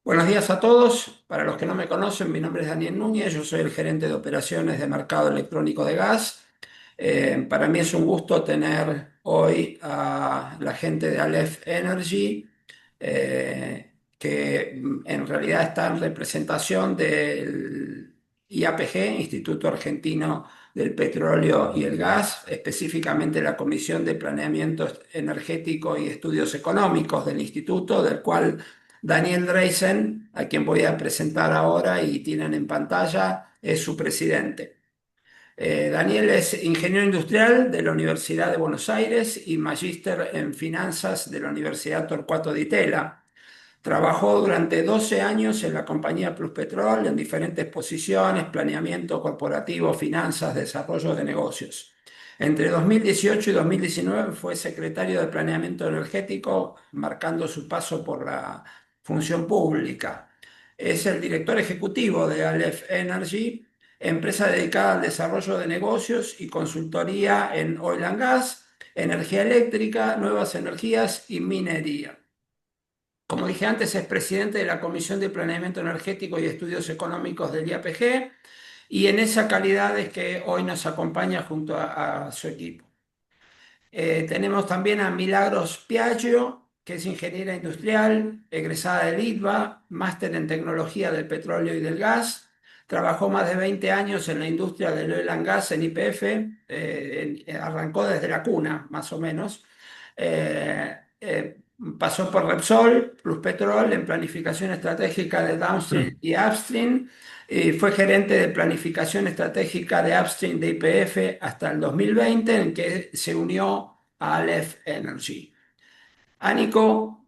Buenos días a todos. Para los que no me conocen, mi nombre es Daniel Núñez, yo soy el gerente de operaciones de mercado electrónico de gas. Para mí es un gusto tener hoy a la gente de Aleph Energy, que en realidad está en representación del IAPG, Instituto Argentino del Petróleo y el Gas, específicamente la Comisión de Planeamiento Energético y Estudios Económicos del instituto, del cual Daniel Dreisen, a quien voy a presentar ahora y tienen en pantalla, es su presidente. Daniel es ingeniero industrial de la Universidad de Buenos Aires y magíster en finanzas de la Universidad Torcuato Di Tella. Trabajó durante 12 años en la compañía Pluspetrol en diferentes posiciones: planeamiento corporativo, finanzas, desarrollo de negocios. Entre 2018 y 2019 fue secretario de Planeamiento Energético, marcando su paso por la función pública. Es el director ejecutivo de Aleph Energy, empresa dedicada al desarrollo de negocios y consultoría en oil and gas, energía eléctrica, nuevas energías y minería. Como dije antes, es presidente de la Comisión de Planeamiento Energético y Estudios Económicos del IAPG, y en esa calidad es que hoy nos acompaña junto a su equipo. Tenemos también a Milagros Piaggio, que es ingeniera industrial, egresada del ITBA, máster en tecnología del petróleo y del gas. Trabajó más de 20 años en la industria del oil and gas en YPF, arrancó desde la cuna, más o menos. Eh, eh, Pasó por Repsol, Pluspetrol, en planificación estratégica de downstream y upstream, y fue gerente de planificación estratégica de upstream de YPF hasta el 2020, en que se unió a Aleph Energy. Aniko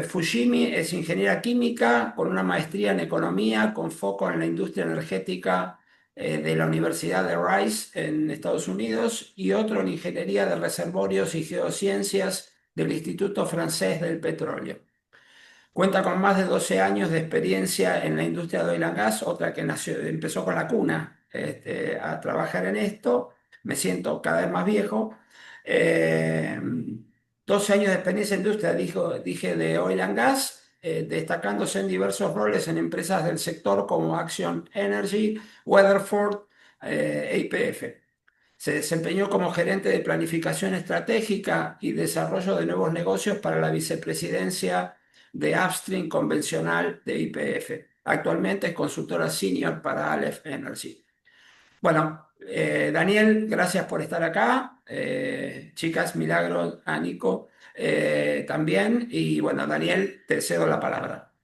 Fujimi es ingeniera química con una maestría en economía con foco en la industria energética, de la Universidad de Rice en Estados Unidos, y otro en ingeniería de reservorios y geociencias del Instituto Francés del Petróleo. Cuenta con más de 12 años de experiencia en la industria de oil and gas, otra que empezó con la cuna, a trabajar en esto. Me siento cada vez más viejo. Eh, 12 años de experiencia en industria, dije, de oil and gas, destacándose en diversos roles en empresas del sector como Action Energy, Weatherford, e YPF. Se desempeñó como gerente de planificación estratégica y desarrollo de nuevos negocios para la vicepresidencia de Upstream convencional de YPF. Actualmente es consultora senior para Aleph Energy. Bueno, Daniel, gracias por estar acá. Chicas, Milagros, a Nico también. Y bueno, Daniel, te cedo la palabra.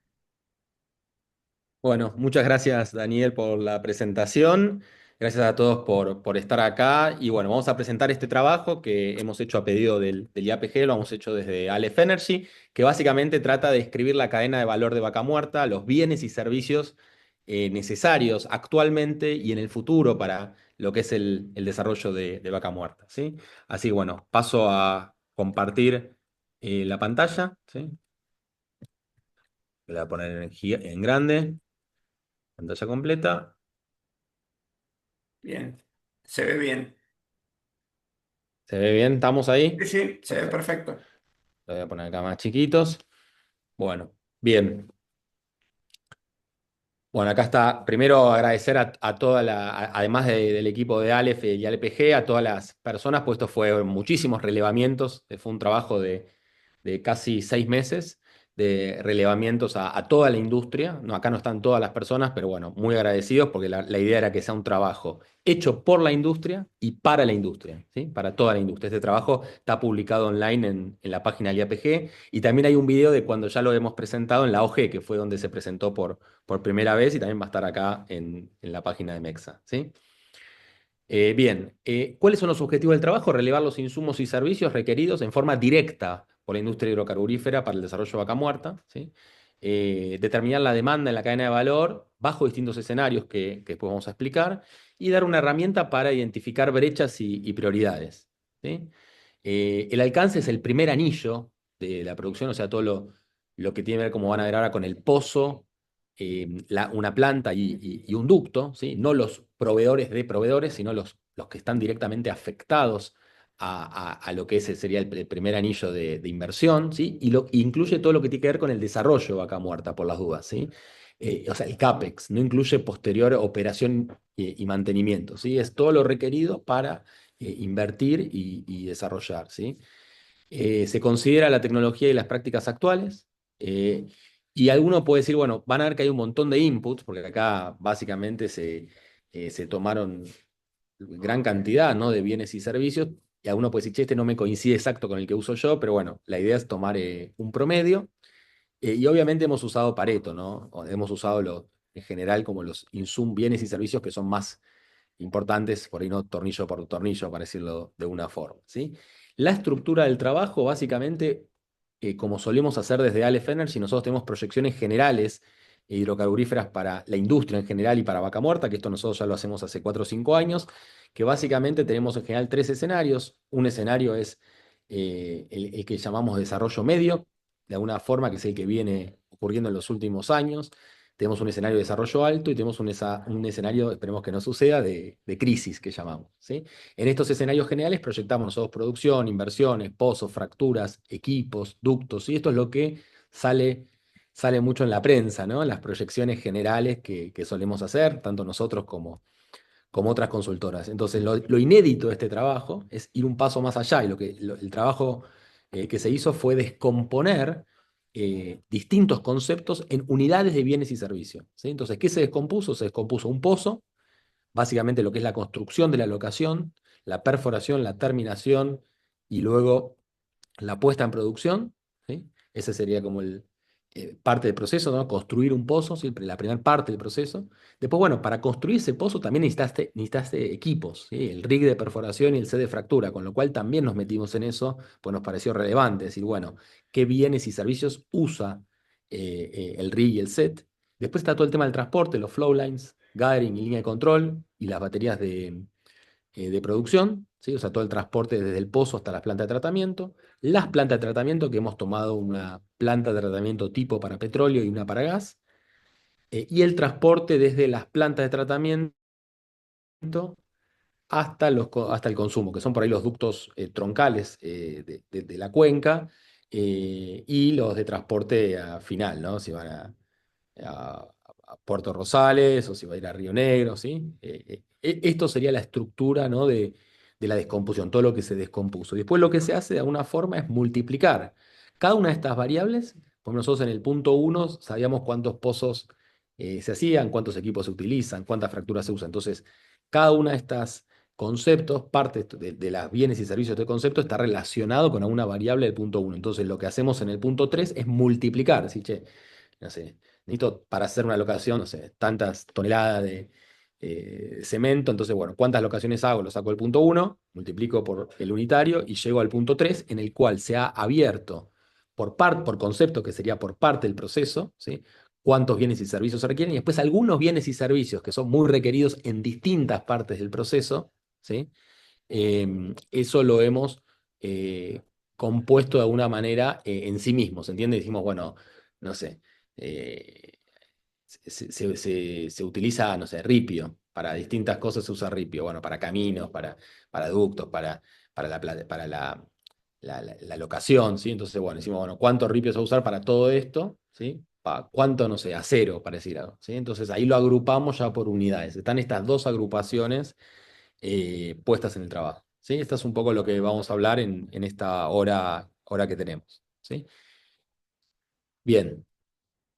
Bueno, muchas gracias Daniel por la presentación. Gracias a todos por estar acá. Y bueno, vamos a presentar este trabajo que hemos hecho a pedido del IAPG, lo hemos hecho desde Aleph Energy, que básicamente trata de describir la cadena de valor de Vaca Muerta, los bienes y servicios necesarios actualmente y en el futuro para lo que es el desarrollo de Vaca Muerta, ¿sí? Así que bueno, paso a compartir la pantalla, ¿sí? Le voy a poner en grande, pantalla completa. Bien, se ve bien. ¿Se ve bien? ¿Estamos Sí, ahí? sí, se ve Perfecto. perfecto. Lo voy a poner acá más chiquitos. Bueno, bien. Bueno, acá está. Primero agradecer a toda además del equipo de Aleph y LPG, a todas las personas, pues esto fue muchísimos relevamientos. Fue un trabajo de casi 6 meses de relevamientos a toda la industria. No, acá no están todas las personas, pero bueno, muy agradecidos porque la idea era que sea un trabajo hecho por la industria y para la industria, ¿sí? Para toda la industria. Este trabajo está publicado online en la página del IAPG, y también hay un video de cuando ya lo hemos presentado en la OG, que fue donde se presentó por primera vez, y también va a estar acá en la página de Mexa, ¿sí? Bien, ¿cuáles son los objetivos del trabajo? Relevar los insumos y servicios requeridos en forma directa por la industria hidrocarburífera para el desarrollo de Vaca Muerta, ¿sí? Determinar la demanda en la cadena de valor bajo distintos escenarios que después vamos a explicar, y dar una herramienta para identificar brechas y prioridades, ¿sí? El alcance es el primer anillo de la producción, o sea, todo lo que tiene que ver, como van a ver ahora, con el pozo, una planta y un ducto, ¿sí? No los proveedores de proveedores, sino los que están directamente afectados a lo que ese sería el primer anillo de inversión, ¿sí? Y incluye todo lo que tiene que ver con el desarrollo de Vaca Muerta, por las dudas, ¿sí? O sea, el CAPEX, no incluye posterior operación y mantenimiento, ¿sí? Es todo lo requerido para invertir y desarrollar, ¿sí? Se considera la tecnología y las prácticas actuales, eh, y alguno puede decir, bueno, van a ver que hay un montón de inputs, porque acá básicamente se tomaron gran cantidad, ¿no?, de bienes y servicios, y alguno puede decir, che, este no me coincide exacto con el que uso yo, pero bueno, la idea es tomar un promedio, y obviamente hemos usado Pareto, ¿no? O hemos usado en general como los bienes y servicios que son más importantes, por ahí no tornillo por tornillo, para decirlo de una forma, ¿sí? La estructura del trabajo, básicamente, como solemos hacer desde Aleph Energy, nosotros tenemos proyecciones generales hidrocarburíferas para la industria en general y para Vaca Muerta, que esto nosotros ya lo hacemos hace 4 o 5 años, que básicamente tenemos en general 3 escenarios. Un escenario es el que llamamos desarrollo medio, de alguna forma, que es el que viene ocurriendo en los últimos años. Tenemos un escenario de desarrollo alto y tenemos un escenario, esperemos que no suceda, de crisis que llamamos, ¿sí? En estos escenarios generales proyectamos nosotros producción, inversiones, pozos, fracturas, equipos, ductos, y esto es lo que sale mucho en la prensa, ¿no? Las proyecciones generales que solemos hacer, tanto nosotros como otras consultoras. Entonces, lo inédito de este trabajo es ir un paso más allá, y el trabajo que se hizo fue descomponer distintos conceptos en unidades de bienes y servicios, ¿sí? Entonces, ¿qué se descompuso? Se descompuso un pozo, básicamente lo que es la construcción de la locación, la perforación, la terminación y luego la puesta en producción, ¿sí? Ese sería como parte del proceso, ¿no? Construir un pozo, siempre la primera parte del proceso. Después, bueno, para construir ese pozo también necesitaste equipos, ¿sí? El rig de perforación y el set de fractura, con lo cual también nos metimos en eso, pues nos pareció relevante decir, bueno, ¿qué bienes y servicios usa el rig y el set? Después está todo el tema del transporte, los flow lines, gathering y línea de control, y las baterías de producción, ¿sí? O sea, todo el transporte desde el pozo hasta las plantas de tratamiento. Las plantas de tratamiento, que hemos tomado una planta de tratamiento tipo para petróleo y una para gas. Y el transporte desde las plantas de tratamiento hasta el consumo, que son por ahí los ductos troncales de la cuenca, y los de transporte final, ¿no? Si van a Puerto Rosales o si va a ir a Río Negro, ¿sí? Esto sería la estructura, ¿no?, de la descomposición, todo lo que se descompuso. Y después lo que se hace de alguna forma es multiplicar cada una de estas variables. Pues nosotros en el punto uno sabíamos cuántos pozos se hacían, cuántos equipos se utilizan, cuántas fracturas se usan. Entonces, cada una de estas conceptos, parte de las bienes y servicios de concepto, está relacionado con alguna variable del punto uno. Entonces, lo que hacemos en el punto 3 es multiplicar, ¿sí? Che, no sé, necesito para hacer una locación, no sé, tantas toneladas de cemento. Entonces, bueno, ¿cuántas locaciones hago? Lo saco del punto uno, multiplico por el unitario y llego al punto 3, en el cual se ha abierto por concepto, que sería por parte del proceso, ¿sí? Cuántos bienes y servicios se requieren, y después algunos bienes y servicios que son muy requeridos en distintas partes del proceso, ¿sí? Eso lo hemos eh, compuesto de alguna manera en sí mismo, ¿se entiende? Dijimos, bueno, no sé, eh, se utiliza, no sé, ripio. Para distintas cosas se usa ripio. Bueno, para caminos, para ductos, para la locación, ¿sí? Entonces, bueno, decimos, bueno, ¿cuánto ripio se va a usar para todo esto? ¿Sí? ¿Cuánto, no sé, acero, para decir algo? ¿Sí? Entonces ahí lo agrupamos ya por unidades. Están estas dos agrupaciones puestas en el trabajo, ¿sí? Esto es un poco lo que vamos a hablar en esta hora que tenemos, ¿sí? Bien.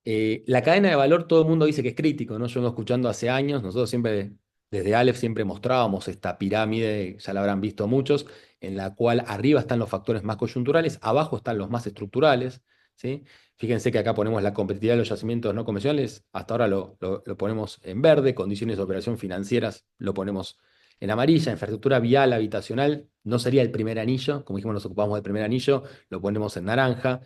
La cadena de valor, todo el mundo dice que es crítico, ¿no? Yo vengo escuchando hace años, nosotros siempre, desde Aleph, siempre mostrábamos esta pirámide, ya la habrán visto muchos, en la cual arriba están los factores más coyunturales, abajo están los más estructurales, ¿sí? Fíjense que acá ponemos la competitividad de los yacimientos no convencionales, hasta ahora lo ponemos en verde, condiciones de operación financieras lo ponemos en amarilla, infraestructura vial, habitacional, no sería el primer anillo, como dijimos, nos ocupamos del primer anillo, lo ponemos en naranja.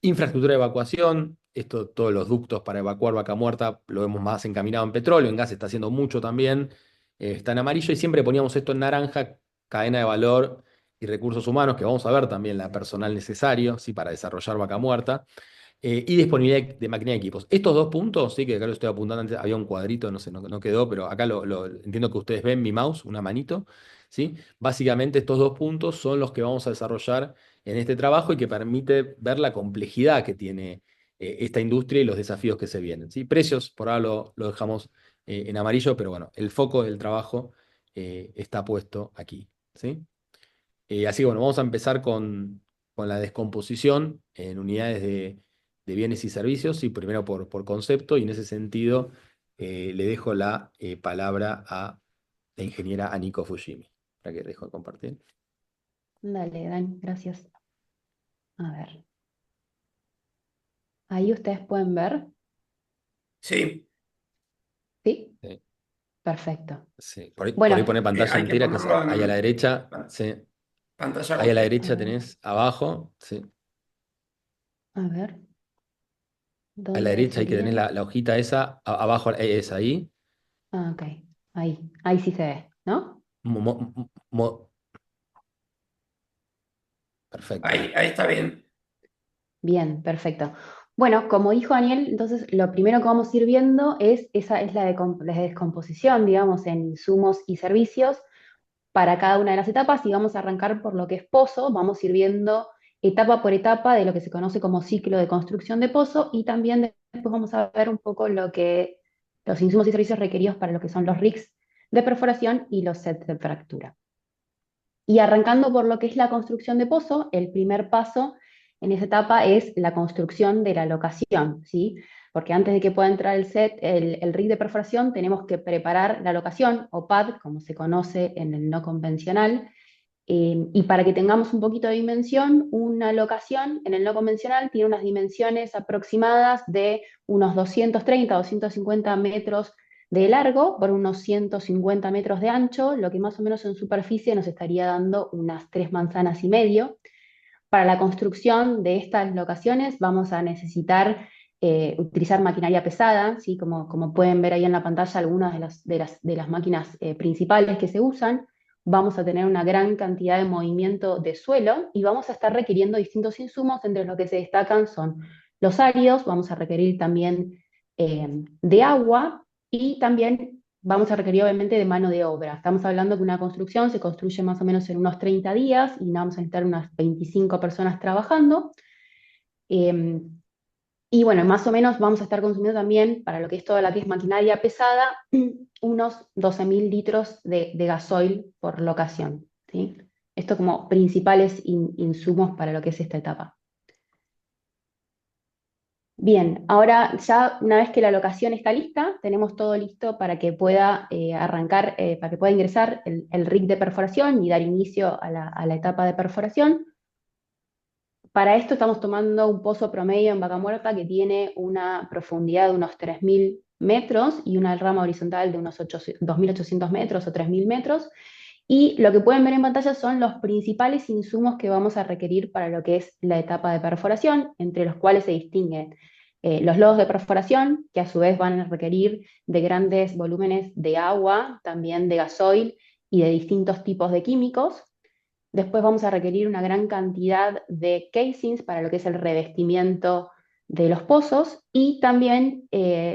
Infraestructura de evacuación, esto, todos los ductos para evacuar Vaca Muerta lo vemos más encaminado en petróleo, en gas está haciendo mucho también, está en amarillo, y siempre poníamos esto en naranja, cadena de valor y recursos humanos, que vamos a ver también la personal necesario, ¿sí?, para desarrollar Vaca Muerta, y disponibilidad de máquina y equipos. Estos dos puntos, sí, que acá lo estoy apuntando antes, había un cuadrito, no sé, no quedó, pero acá entiendo que ustedes ven mi mouse, una manito. ¿sí? Básicamente estos dos puntos son los que vamos a desarrollar en este trabajo y que permite ver la complejidad que tiene esta industria y los desafíos que se vienen, ¿sí? Precios, por ahora lo dejamos en amarillo, pero bueno, el foco del trabajo está puesto aquí, ¿sí? Así que bueno, vamos a empezar con la descomposición en unidades de bienes y servicios, y primero por concepto, y en ese sentido le dejo la palabra a la ingeniera Aniko Fujimi, para que dejo de compartir. Dale, Dan, gracias. A ver. Ahí ustedes pueden ver. Sí, ¿Sí? Sí, Perfecto. sí. Por ahí Bueno, pone pantalla hay que entera, que es ponerlo ahí a la en derecha. Sí. pantalla Ahí a la completa. derecha tenés abajo, sí. a ver, A la ¿dónde derecha ahí que tenés sería? la hojita esa, abajo es ahí. Ah, ok. Ahí sí se ve, ¿no? Mo- mo- mo- Perfecto. Ahí está bien. Bien, perfecto. Bueno, como dijo Daniel, entonces lo primero que vamos a ir viendo es la descomposición, digamos, en insumos y servicios para cada una de las etapas, y vamos a arrancar por lo que es pozo. Vamos a ir viendo etapa por etapa de lo que se conoce como ciclo de construcción de pozo, y también después vamos a ver un poco los insumos y servicios requeridos para lo que son los rigs de perforación y los sets de fractura. Y arrancando por lo que es la construcción de pozo, el primer paso en esa etapa es la construcción de la locación, ¿sí? Porque antes de que pueda entrar el rig de perforación, tenemos que preparar la locación, o pad, como se conoce en el no convencional. Y para que tengamos un poquito de dimensión, una locación en el no convencional tiene unas dimensiones aproximadas de unos 230, 250 metros de largo por unos 150 metros de ancho, lo que más o menos en superficie nos estaría dando unas 3,5 manzanas. Para la construcción de estas locaciones vamos a necesitar utilizar maquinaria pesada, ¿sí? Como pueden ver ahí en la pantalla, algunas de las máquinas principales que se usan. Vamos a tener una gran cantidad de movimiento de suelo y vamos a estar requiriendo distintos insumos, entre los que se destacan son los áridos. Vamos a requerir también de agua, y también vamos a requerir obviamente de mano de obra. Estamos hablando que una construcción se construye más o menos en unos 30 días y vamos a necesitar unas 25 personas trabajando. Eh, y bueno, más o menos vamos a estar consumiendo también, para lo que es toda la que es maquinaria pesada, unos 12.000 litros de gasoil por locación, ¿sí? Esto como principales insumos para lo que es esta etapa. Bien, ahora ya una vez que la locación está lista, tenemos todo listo para que pueda arrancar, para que pueda ingresar el rig de perforación y dar inicio a la etapa de perforación. Para esto estamos tomando un pozo promedio en Vaca Muerta que tiene una profundidad de unos 3.000 metros y una rama horizontal de unos 2.800 metros o 3.000 metros. Y lo que pueden ver en pantalla son los principales insumos que vamos a requerir para lo que es la etapa de perforación, entre los cuales se distinguen los lodos de perforación, que a su vez van a requerir de grandes volúmenes de agua, también de gasoil y de distintos tipos de químicos. Después vamos a requerir una gran cantidad de casings para lo que es el revestimiento de los pozos, y también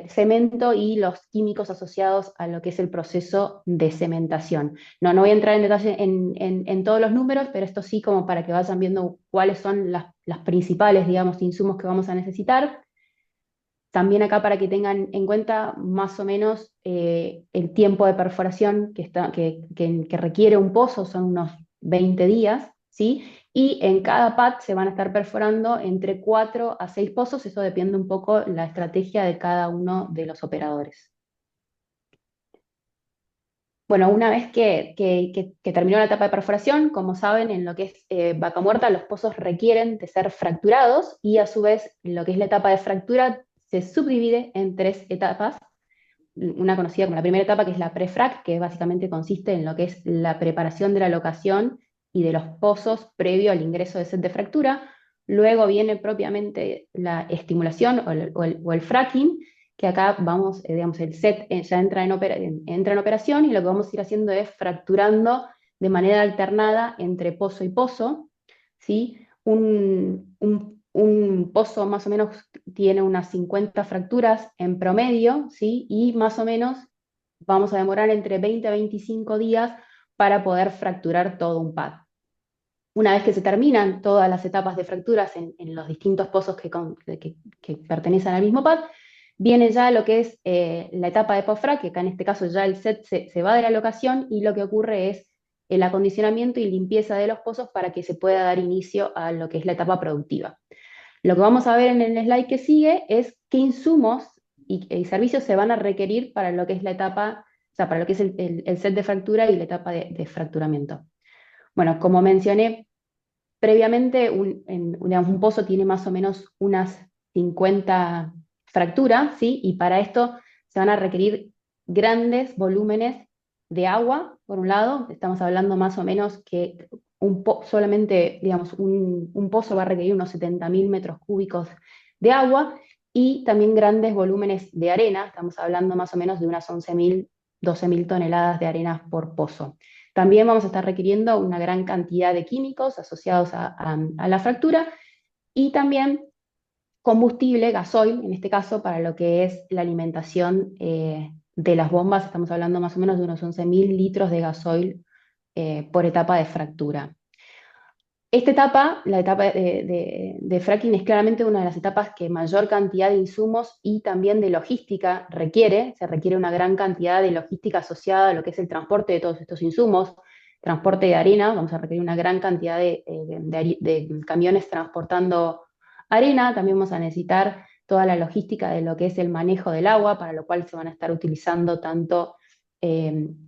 cemento y los químicos asociados a lo que es el proceso de cementación. No voy a entrar en detalle en todos los números, pero esto sí, como para que vayan viendo cuáles son las principales, digamos, insumos que vamos a necesitar. También acá, para que tengan en cuenta más o menos el tiempo de perforación que requiere un pozo, son unos 20 días, ¿sí? Y en cada pad se van a estar perforando entre 4 a 6 pozos. Eso depende un poco la estrategia de cada uno de los operadores. Bueno, una vez que terminó la etapa de perforación, como saben, en lo que es Vaca Muerta, los pozos requieren de ser fracturados, y a su vez lo que es la etapa de fractura se subdivide en 3 etapas. Una conocida como la primera etapa, que es la prefrac, que básicamente consiste en lo que es la preparación de la locación y de los pozos previo al ingreso de set de fractura. Luego viene propiamente la estimulación o el fracking, que acá vamos, digamos, el set ya entra en operación, y lo que vamos a ir haciendo es fracturando de manera alternada entre pozo y pozo, ¿sí? Un pozo más o menos tiene unas 50 fracturas en promedio, ¿sí? Y más o menos vamos a demorar entre 20 a 25 días para poder fracturar todo un pad. Una vez que se terminan todas las etapas de fracturas en los distintos pozos que pertenecen al mismo pad, viene ya lo que es la etapa de post-frac, que acá en este caso ya el set se va de la locación y lo que ocurre es el acondicionamiento y limpieza de los pozos para que se pueda dar inicio a lo que es la etapa productiva. Lo que vamos a ver en el slide que sigue es qué insumos y servicios se van a requerir para lo que es la etapa, o sea, para lo que es el set de fractura y la etapa de fracturamiento. Bueno, como mencioné previamente, digamos, un pozo tiene más o menos unas 50 fracturas, ¿sí? Y para esto se van a requerir grandes volúmenes de agua, por un lado, estamos hablando más o menos que solamente, digamos, un pozo va a requerir unos 70.000 metros cúbicos de agua, y también grandes volúmenes de arena, estamos hablando más o menos de unas 11.000, 12.000 toneladas de arena por pozo. También vamos a estar requiriendo una gran cantidad de químicos asociados a la fractura, y también combustible, gasoil, en este caso, para lo que es la alimentación de las bombas. Estamos hablando más o menos de unos 11.000 litros de gasoil por etapa de fractura. Esta etapa, la etapa de fracking, es claramente una de las etapas que mayor cantidad de insumos y también de logística requiere. Se requiere una gran cantidad de logística asociada a lo que es el transporte de todos estos insumos. Transporte de arena, vamos a requerir una gran cantidad de camiones transportando arena. También vamos a necesitar toda la logística de lo que es el manejo del agua, para lo cual se van a estar utilizando tanto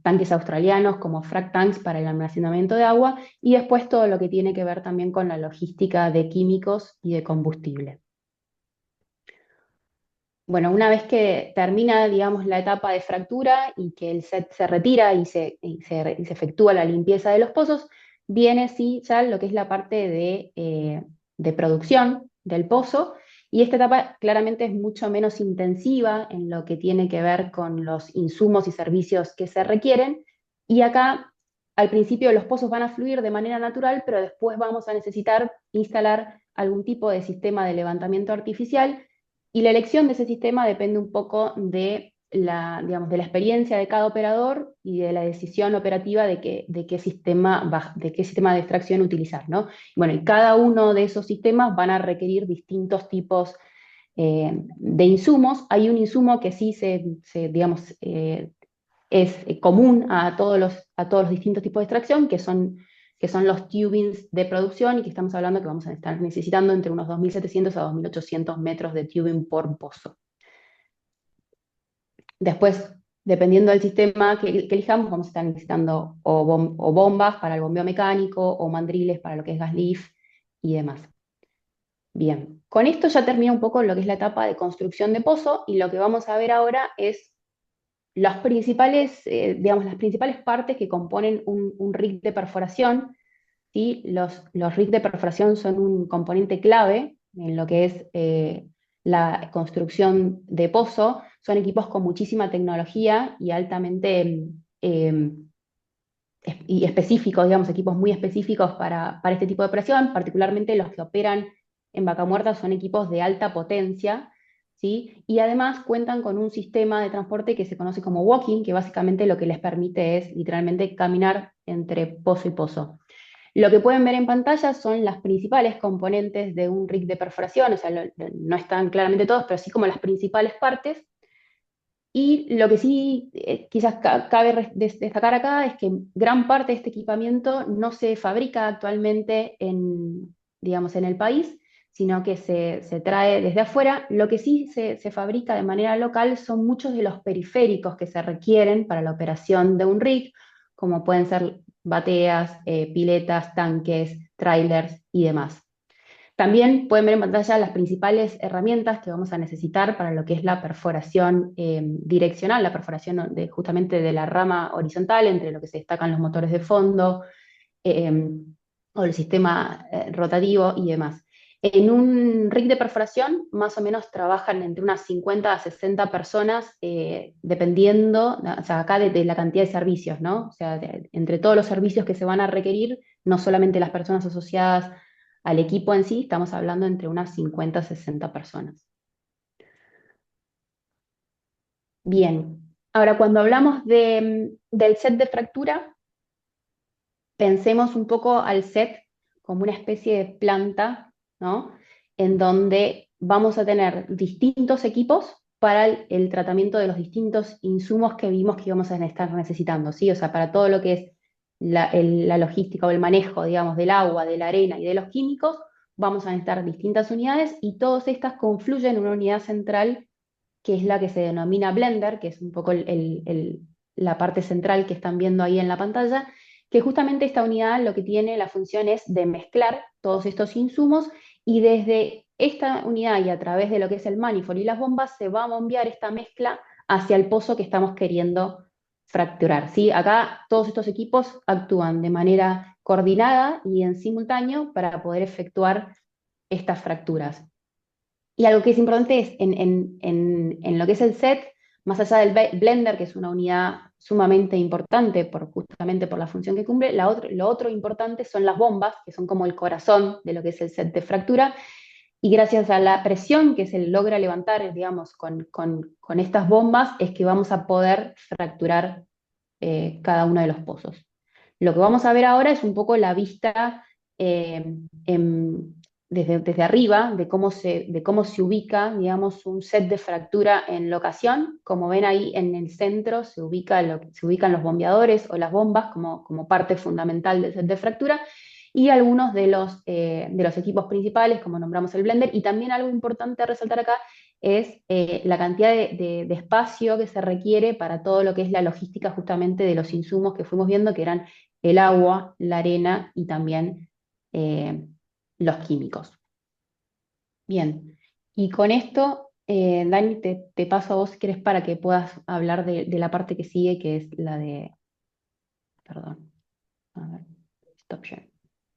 tanques australianos como frac tanks para el almacenamiento de agua, y después todo lo que tiene que ver también con la logística de químicos y de combustible. Bueno, una vez que termina, digamos, la etapa de fractura y que el set se retira y se efectúa la limpieza de los pozos, viene sí ya lo que es la parte de producción del pozo, y esta etapa claramente es mucho menos intensiva en lo que tiene que ver con los insumos y servicios que se requieren, y acá al principio los pozos van a fluir de manera natural, pero después vamos a necesitar instalar algún tipo de sistema de levantamiento artificial, y la elección de ese sistema depende un poco digamos, de la experiencia de cada operador y de la decisión operativa de qué sistema de extracción utilizar, ¿no? Bueno, y cada uno de esos sistemas van a requerir distintos tipos de insumos. Hay un insumo que sí digamos, es común a todos los distintos tipos de extracción, que son los tubings de producción, y que estamos hablando que vamos a estar necesitando entre unos 2.700 a 2.800 metros de tubing por pozo. Después, dependiendo del sistema que elijamos, vamos a estar necesitando o bombas para el bombeo mecánico, o mandriles para lo que es gas lift y demás. Bien, con esto ya termina un poco lo que es la etapa de construcción de pozo, y lo que vamos a ver ahora es digamos, las principales partes que componen un rig de perforación. ¿Sí? Los rigs de perforación son un componente clave en lo que es la construcción de pozo. Son equipos con muchísima tecnología y altamente y específicos, digamos, equipos muy específicos para este tipo de operación. Particularmente los que operan en Vaca Muerta son equipos de alta potencia, ¿sí? Y además cuentan con un sistema de transporte que se conoce como walking, que básicamente lo que les permite es literalmente caminar entre pozo y pozo. Lo que pueden ver en pantalla son las principales componentes de un rig de perforación, o sea, no están claramente todos, pero sí como las principales partes. Y lo que sí quizás cabe destacar acá es que gran parte de este equipamiento no se fabrica actualmente digamos, en el país, sino que se trae desde afuera. Lo que sí se fabrica de manera local son muchos de los periféricos que se requieren para la operación de un rig, como pueden ser bateas, piletas, tanques, trailers y demás. También pueden ver en pantalla las principales herramientas que vamos a necesitar para lo que es la perforación direccional, la perforación justamente de la rama horizontal entre lo que se destacan los motores de fondo o el sistema rotativo y demás. En un rig de perforación más o menos trabajan entre unas 50 a 60 personas, dependiendo, o sea, acá de la cantidad de servicios, ¿no? O sea, entre todos los servicios que se van a requerir, no solamente las personas asociadas al equipo en sí, estamos hablando entre unas 50 a 60 personas. Bien, ahora cuando hablamos del set de fractura, pensemos un poco al set como una especie de planta, ¿no? En donde vamos a tener distintos equipos para el tratamiento de los distintos insumos que vimos que íbamos a estar necesitando, ¿sí? O sea, para todo lo que es la logística o el manejo, digamos, del agua, de la arena y de los químicos, vamos a necesitar distintas unidades y todas estas confluyen en una unidad central que es la que se denomina Blender, que es un poco la parte central que están viendo ahí en la pantalla, que justamente esta unidad lo que tiene la función es de mezclar todos estos insumos y desde esta unidad y a través de lo que es el manifold y las bombas se va a bombear esta mezcla hacia el pozo que estamos queriendo fracturar, ¿sí? Acá todos estos equipos actúan de manera coordinada y en simultáneo para poder efectuar estas fracturas. Y algo que es importante es en lo que es el set, más allá del Blender, que es una unidad sumamente importante justamente por la función que cumple, lo otro importante son las bombas, que son como el corazón de lo que es el set de fractura, y gracias a la presión que se logra levantar, digamos, con estas bombas, es que vamos a poder fracturar cada uno de los pozos. Lo que vamos a ver ahora es un poco la vista eh, desde arriba de cómo se ubica, digamos, un set de fractura en locación. Como ven ahí en el centro se ubican los bombeadores o las bombas como parte fundamental del set de fractura y algunos de los equipos principales, como nombramos el Blender, y también algo importante a resaltar acá es la cantidad de espacio que se requiere para todo lo que es la logística justamente de los insumos que fuimos viendo, que eran el agua, la arena y también eh, los químicos. Bien, y con esto, Dani, te paso a vos si querés para que puedas hablar de la parte que sigue, que es la de, perdón, a ver, stop share.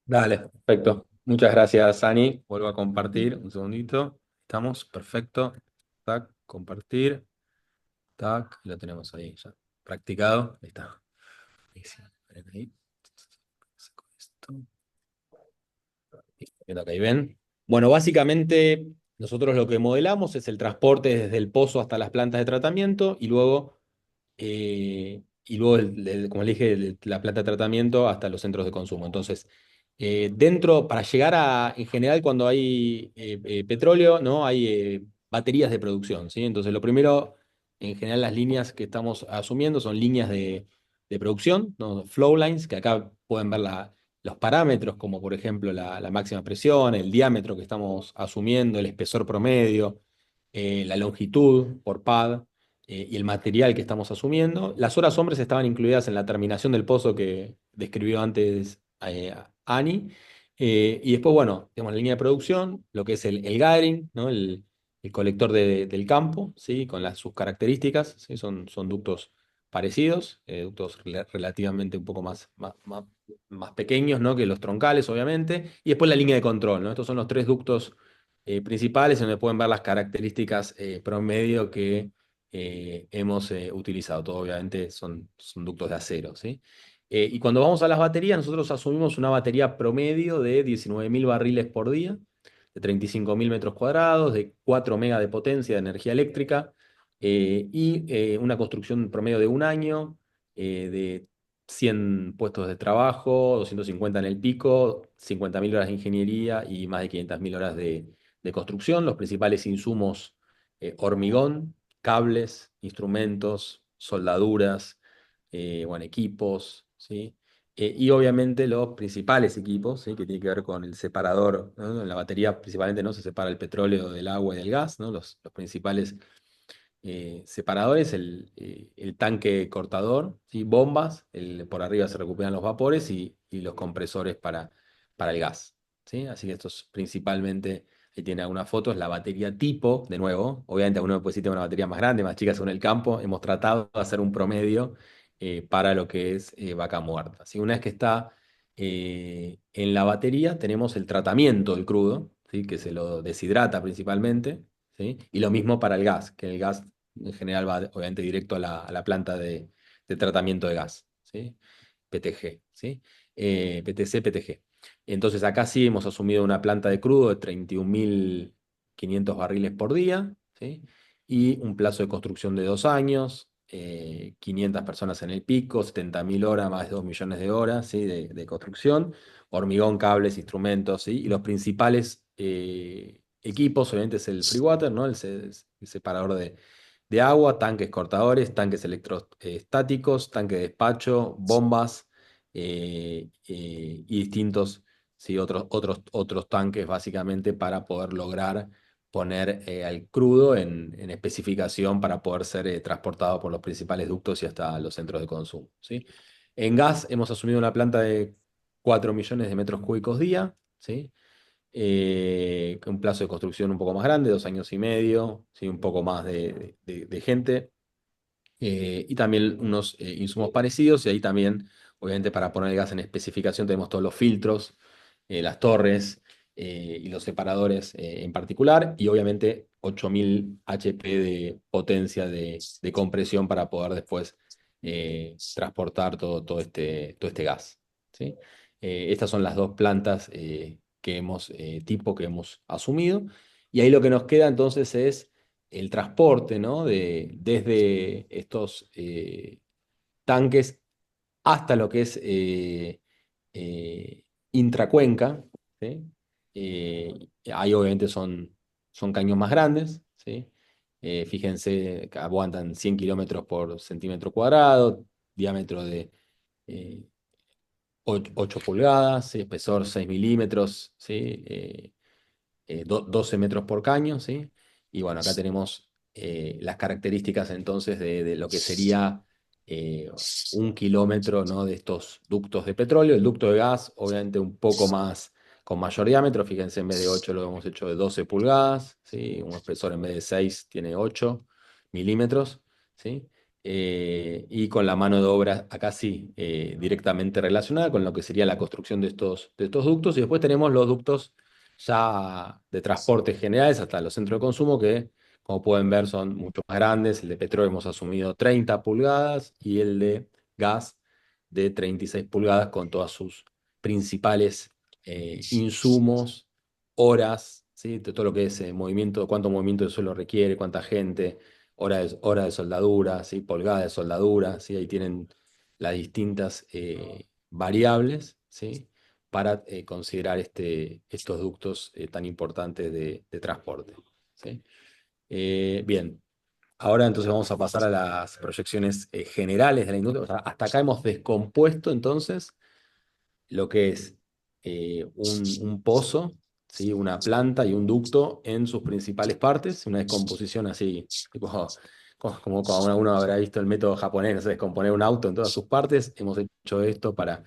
Dale, perfecto. Muchas gracias, Ani. Vuelvo a compartir un segundito. Estamos, perfecto. Tac, compartir. Tac, lo tenemos ahí ya practicado. Ahí está. Buenísimo. Miren ahí. Saco esto. Viendo acá, ahí ven. Bueno, básicamente nosotros lo que modelamos es el transporte desde el pozo hasta las plantas de tratamiento y luego como le dije, la planta de tratamiento hasta los centros de consumo. Entonces, para llegar en general, cuando hay petróleo, ¿no? Hay baterías de producción, ¿sí? Entonces, lo primero, en general, las líneas que estamos asumiendo son líneas de producción, ¿no? Flow lines, que acá pueden ver los parámetros, como por ejemplo la máxima presión, el diámetro que estamos asumiendo, el espesor promedio, la longitud por pad y el material que estamos asumiendo. Las horas hombres estaban incluidas en la terminación del pozo que describió antes Ani. Y después, bueno, tenemos la línea de producción, lo que es el gathering, ¿no? El colector del campo, ¿sí? Con sus características, ¿sí? Son ductos parecidos, ductos relativamente un poco más pequeños, ¿no? Que los troncales, obviamente. Y después la línea de control, ¿no? Estos son los tres ductos principales donde pueden ver las características promedio que hemos utilizado. Todo obviamente son ductos de acero, ¿sí? Y cuando vamos a las baterías, nosotros asumimos una batería promedio de 19.000 barriles por día, de 35.000 metros cuadrados, de 4 megas de potencia de energía eléctrica, y una construcción promedio de un año, de 100 puestos de trabajo, 250 en el pico, 50.000 horas de ingeniería y más de 500.000 horas de construcción. Los principales insumos, hormigón, cables, instrumentos, soldaduras, bueno, equipos, ¿sí? Y obviamente los principales equipos, ¿sí? Que tienen que ver con el separador, ¿no? En la batería principalmente no se separa el petróleo del agua y del gas, ¿no? Los principales separadores, el tanque cortador, ¿sí? Bombas, por arriba se recuperan los vapores y los compresores para el gas, ¿sí? Así que estos principalmente, ahí tiene algunas fotos, la batería tipo, de nuevo, obviamente alguno puede decir que una batería más grande, más chica según el campo, hemos tratado de hacer un promedio para lo que es vaca muerta. ¿Sí? Una vez que está en la batería, tenemos el tratamiento del crudo, ¿sí? Que se lo deshidrata principalmente, ¿sí? Y lo mismo para el gas, que el gas en general va obviamente directo a la planta de tratamiento de gas, ¿sí? PTG, ¿sí? PTC, PTG. Entonces acá sí hemos asumido una planta de crudo de 31.500 barriles por día, ¿sí? Y un plazo de construcción de 2 años, 500 personas en el pico, 70.000 horas, más de 2 millones de horas, ¿sí? de construcción, hormigón, cables, instrumentos, ¿sí? Y los principales equipos, obviamente, es el free water, ¿no? El separador de agua, tanques cortadores, tanques electrostáticos, tanque de despacho, bombas y distintos, ¿sí? otros tanques, básicamente, para poder lograr poner al crudo en especificación para poder ser transportado por los principales ductos y hasta los centros de consumo, ¿sí? En gas hemos asumido una planta de 4 millones de metros cúbicos día, ¿sí? Con un plazo de construcción un poco más grande, 2 años y medio, ¿sí? Un poco más de gente, y también unos insumos parecidos, y ahí también, obviamente, para poner el gas en especificación, tenemos todos los filtros, las torres y los separadores en particular, y obviamente 8.000 HP de potencia de compresión para poder después transportar todo este gas, ¿sí? Estas son las dos plantas que hemos asumido, y ahí lo que nos queda entonces es el transporte, ¿no? Desde estos tanques hasta lo que es intracuenca, ¿sí? Ahí obviamente son caños más grandes, ¿sí? Fíjense que aguantan 100 kilómetros por centímetro cuadrado, diámetro de eh, 8 pulgadas, ¿sí? Espesor 6 milímetros, ¿sí? 12 metros por caño, ¿sí? Y bueno, acá tenemos las características entonces de lo que sería eh, 1 kilómetro, ¿no? De estos ductos de petróleo. El ducto de gas, obviamente, un poco más, con mayor diámetro. Fíjense, en vez de 8 lo hemos hecho de 12 pulgadas, ¿sí? Un espesor en vez de 6 tiene 8 milímetros, ¿sí? Y con la mano de obra acá sí, directamente relacionada con lo que sería la construcción de estos ductos. Y después tenemos los ductos ya de transportes generales hasta los centros de consumo, que como pueden ver son mucho más grandes. El de petróleo hemos asumido 30 pulgadas y el de gas de 36 pulgadas, con todas sus principales insumos, horas, ¿sí? De todo lo que es movimiento, cuánto movimiento de suelo requiere, cuánta gente, hora de soldadura, ¿sí? Pulgada de soldadura, ¿sí? Ahí tienen las distintas variables, ¿sí? Para considerar estos ductos tan importantes de transporte, ¿sí? Bien, ahora entonces vamos a pasar a las proyecciones generales de la industria. O sea, hasta acá hemos descompuesto entonces lo que es un pozo, ¿sí? Una planta y un ducto en sus principales partes, una descomposición así, tipo, como cuando uno habrá visto el método japonés, no sé, descomponer un auto en todas sus partes. Hemos hecho esto para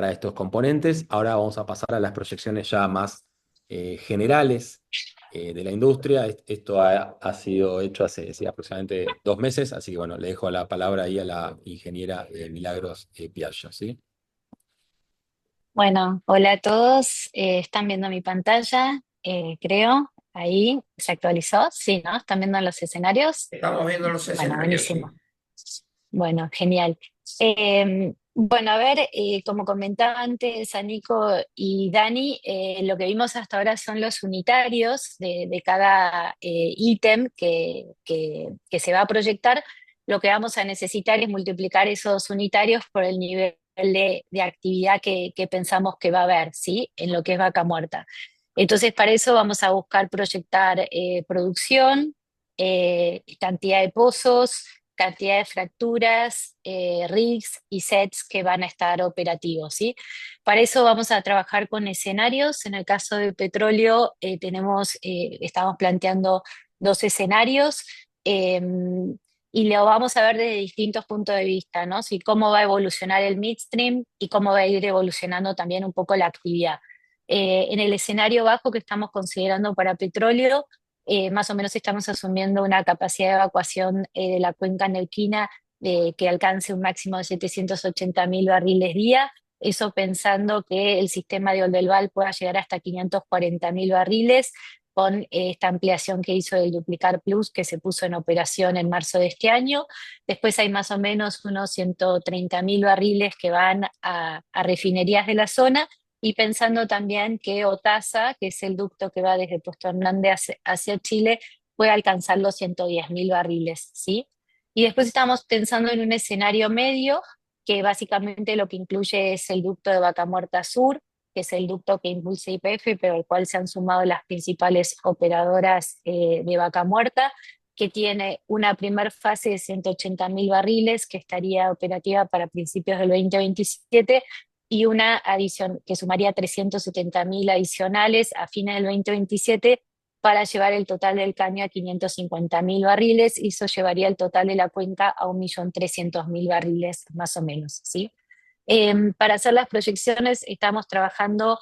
estos componentes. Ahora vamos a pasar a las proyecciones ya más generales de la industria. Esto ha sido hecho hace sí, aproximadamente 2 meses, así que bueno, le dejo la palabra ahí a la ingeniera Milagros Piaggio, ¿sí? Bueno, hola a todos. ¿Están viendo mi pantalla? Creo. Ahí se actualizó. Sí, ¿no? ¿Están viendo los escenarios? Estamos viendo los Bueno, escenarios, sí. buenísimo. Bueno, genial. Bueno, a ver, como comentaba antes a Nico y Dani, lo que vimos hasta ahora son los unitarios de cada ítem que se va a proyectar. Lo que vamos a necesitar es multiplicar esos unitarios por el nivel de actividad que pensamos que va a haber, ¿sí? En lo que es Vaca Muerta. Entonces, para eso vamos a buscar proyectar producción, cantidad de pozos, cantidad de fracturas, rigs y sets que van a estar operativos, ¿sí? Para eso vamos a trabajar con escenarios. En el caso de petróleo, estamos planteando 2 escenarios, eh, y lo vamos a ver desde distintos puntos de vista, ¿no? Sí, cómo va a evolucionar el midstream y cómo va a ir evolucionando también un poco la actividad. En el escenario bajo que estamos considerando para petróleo, más o menos estamos asumiendo una capacidad de evacuación de la cuenca neuquina que alcance un máximo de 780.000 barriles día. Eso pensando que el sistema de Oldelval pueda llegar hasta 540.000 barriles con esta ampliación que hizo el Duplicar Plus, que se puso en operación en marzo de este año. Después hay más o menos unos 130.000 barriles que van a refinerías de la zona, y pensando también que OTASA, que es el ducto que va desde Puerto Hernández hacia Chile, puede alcanzar los 110.000 barriles, ¿sí? Y después estamos pensando en un escenario medio, que básicamente lo que incluye es el ducto de Vaca Muerta Sur, que es el ducto que impulsa YPF, pero al cual se han sumado las principales operadoras de Vaca Muerta, que tiene una primera fase de 180.000 barriles que estaría operativa para principios del 2027 y una adición que sumaría 370.000 adicionales a fines del 2027 para llevar el total del caño a 550.000 barriles y eso llevaría el total de la cuenca a 1.300.000 barriles más o menos, ¿sí? Para hacer las proyecciones estamos trabajando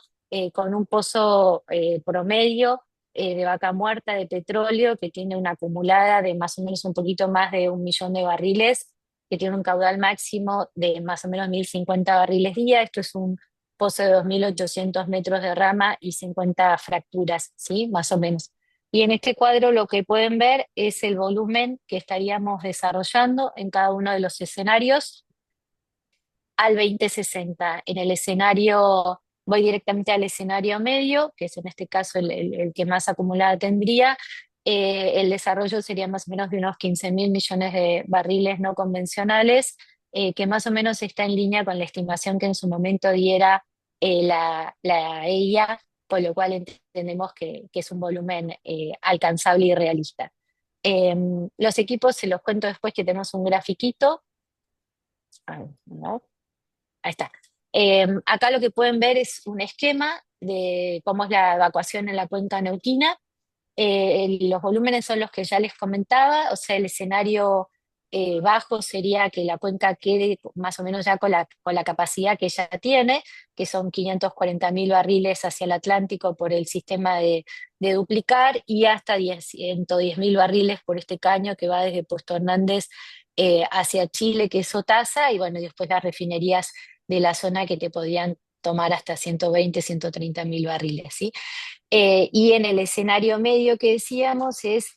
con un pozo promedio de Vaca Muerta de petróleo que tiene una acumulada de más o menos un poquito más de 1 millón de barriles, que tiene un caudal máximo de más o menos 1.050 barriles día. Esto es un pozo de 2.800 metros de rama y 50 fracturas, ¿sí? Más o menos. Y en este cuadro lo que pueden ver es el volumen que estaríamos desarrollando en cada uno de los escenarios al 2060. En el escenario, voy directamente al escenario medio, que es en este caso el que más acumulada tendría. El desarrollo sería más o menos de unos 15.000 millones de barriles no convencionales, que más o menos está en línea con la estimación que en su momento diera la EIA, por lo cual entendemos que es un volumen alcanzable y realista. Los equipos se los cuento después que tenemos un grafiquito. ¿No? Ahí está. Acá lo que pueden ver es un esquema de cómo es la evacuación en la cuenca neuquina. Los volúmenes son los que ya les comentaba, o sea, el escenario bajo sería que la cuenca quede más o menos ya con la capacidad que ya tiene, que son 540.000 barriles hacia el Atlántico por el sistema de duplicar y hasta 110.000 barriles por este caño que va desde Puesto Hernández hacia Chile, que es Otasa, y bueno, y después las refinerías de la zona que te podían tomar hasta 120, 130.000 barriles, ¿sí? Y en el escenario medio que decíamos es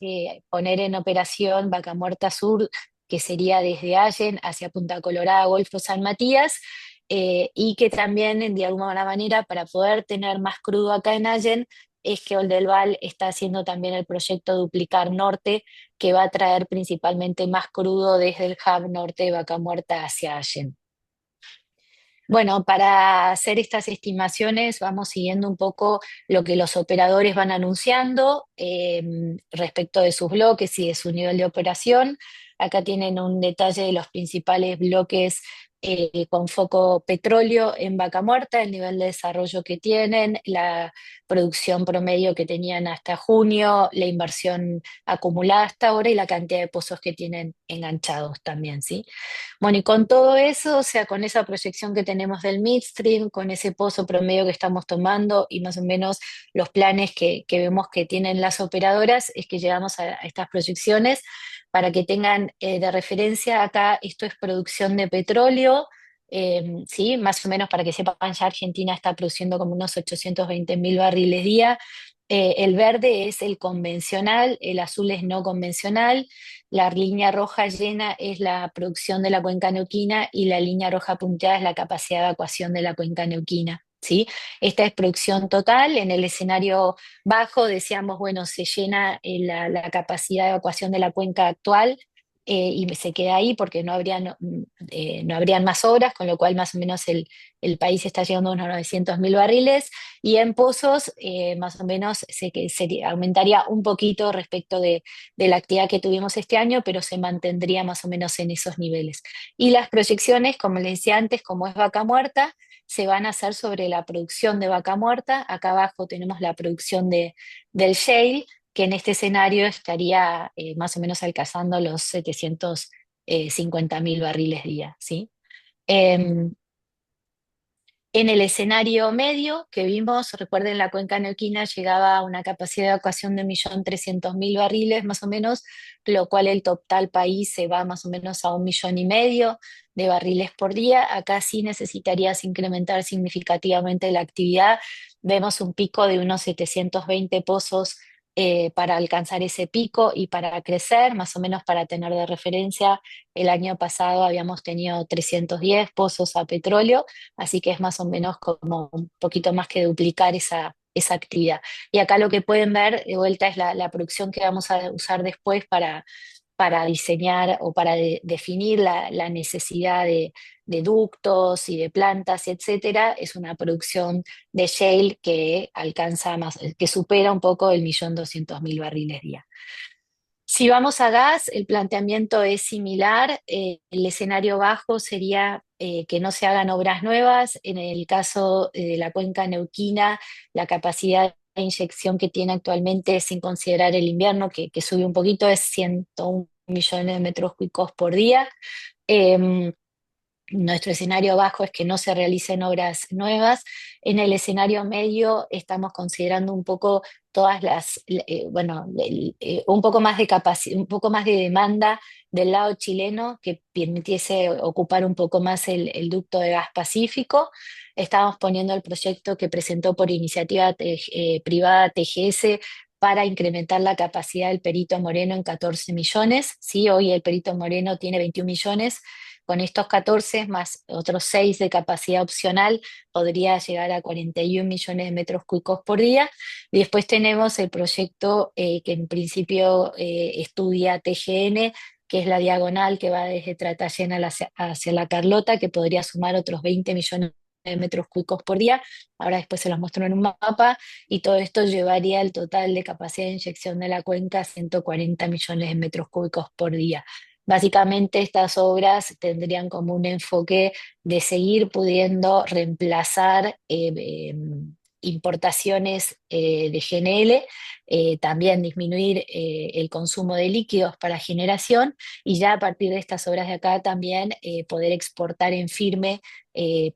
poner en operación Vaca Muerta Sur, que sería desde Allen hacia Punta Colorada, Golfo San Matías, y que también de alguna manera para poder tener más crudo acá en Allen, es que Oldelval está haciendo también el proyecto Duplicar Norte, que va a traer principalmente más crudo desde el hub norte de Vaca Muerta hacia Allen. Bueno, para hacer estas estimaciones vamos siguiendo un poco lo que los operadores van anunciando respecto de sus bloques y de su nivel de operación. Acá tienen un detalle de los principales bloques con foco petróleo en Vaca Muerta, el nivel de desarrollo que tienen, la producción promedio que tenían hasta junio, la inversión acumulada hasta ahora y la cantidad de pozos que tienen enganchados también, ¿sí? Bueno, y con todo eso, o sea, con esa proyección que tenemos del midstream, con ese pozo promedio que estamos tomando y más o menos los planes que vemos que tienen las operadoras, es que llegamos a estas proyecciones para que tengan de referencia acá, esto es producción de petróleo, ¿sí? Más o menos para que sepan, ya Argentina está produciendo como unos 820.000 barriles día. El verde es el convencional, el azul es no convencional, la línea roja llena es la producción de la cuenca neuquina y la línea roja punteada es la capacidad de evacuación de la cuenca neuquina, ¿sí? Esta es producción total. En el escenario bajo decíamos, bueno, se llena la capacidad de evacuación de la cuenca actual y se queda ahí porque no habrían más obras, con lo cual más o menos el país está llegando a unos 900.000 barriles y en pozos más o menos se aumentaría un poquito respecto de la actividad que tuvimos este año, pero se mantendría más o menos en esos niveles. Y las proyecciones, como les decía antes, como es Vaca Muerta, se van a hacer sobre la producción de Vaca Muerta. Acá abajo tenemos la producción del shale, que en este escenario estaría más o menos alcanzando los 750.000 barriles día, ¿sí? Em, en el escenario medio que vimos, recuerden, la cuenca neuquina llegaba a una capacidad de evacuación de 1.300.000 barriles más o menos, lo cual el total país se va más o menos a 1,5 millones de barriles por día. Acá sí necesitarías incrementar significativamente la actividad. Vemos un pico de unos 720 pozos para alcanzar ese pico y para crecer, más o menos para tener de referencia. El año pasado habíamos tenido 310 pozos a petróleo. Así que es más o menos como un poquito más que duplicar esa actividad. Y acá lo que pueden ver de vuelta es la producción que vamos a usar después para diseñar o para definir la necesidad de ductos y de plantas, etcétera, es una producción de shale que alcanza más, que supera un poco el 1.200.000 barriles día. Si vamos a gas, el planteamiento es similar. El escenario bajo sería que no se hagan obras nuevas. En el caso de la cuenca neuquina, la capacidad de inyección que tiene actualmente, sin considerar el invierno, que sube un poquito, es 101 millones de metros cúbicos por día. Em, Nuestro escenario bajo es que no se realicen obras nuevas. En el escenario medio estamos considerando un poco todas bueno, un poco más de capacidad, un poco más de demanda del lado chileno que permitiese ocupar un poco más el ducto de gas Pacífico. Estamos poniendo el proyecto que presentó por iniciativa privada TGS para incrementar la capacidad del Perito Moreno en 14 millones. ¿Sí? Hoy el Perito Moreno tiene 21 millones. Con estos 14 más otros 6 de capacidad opcional, podría llegar a 41 millones de metros cúbicos por día. Y después tenemos el proyecto que en principio estudia TGN, que es la diagonal que va desde Tratayén hacia La Carlota, que podría sumar otros 20 millones de metros cúbicos por día. Ahora después se los muestro en un mapa, y todo esto llevaría el total de capacidad de inyección de la cuenca a 140 millones de metros cúbicos por día. Básicamente estas obras tendrían como un enfoque de seguir pudiendo reemplazar importaciones de GNL, también disminuir el consumo de líquidos para generación, y ya a partir de estas obras de acá también poder exportar en firme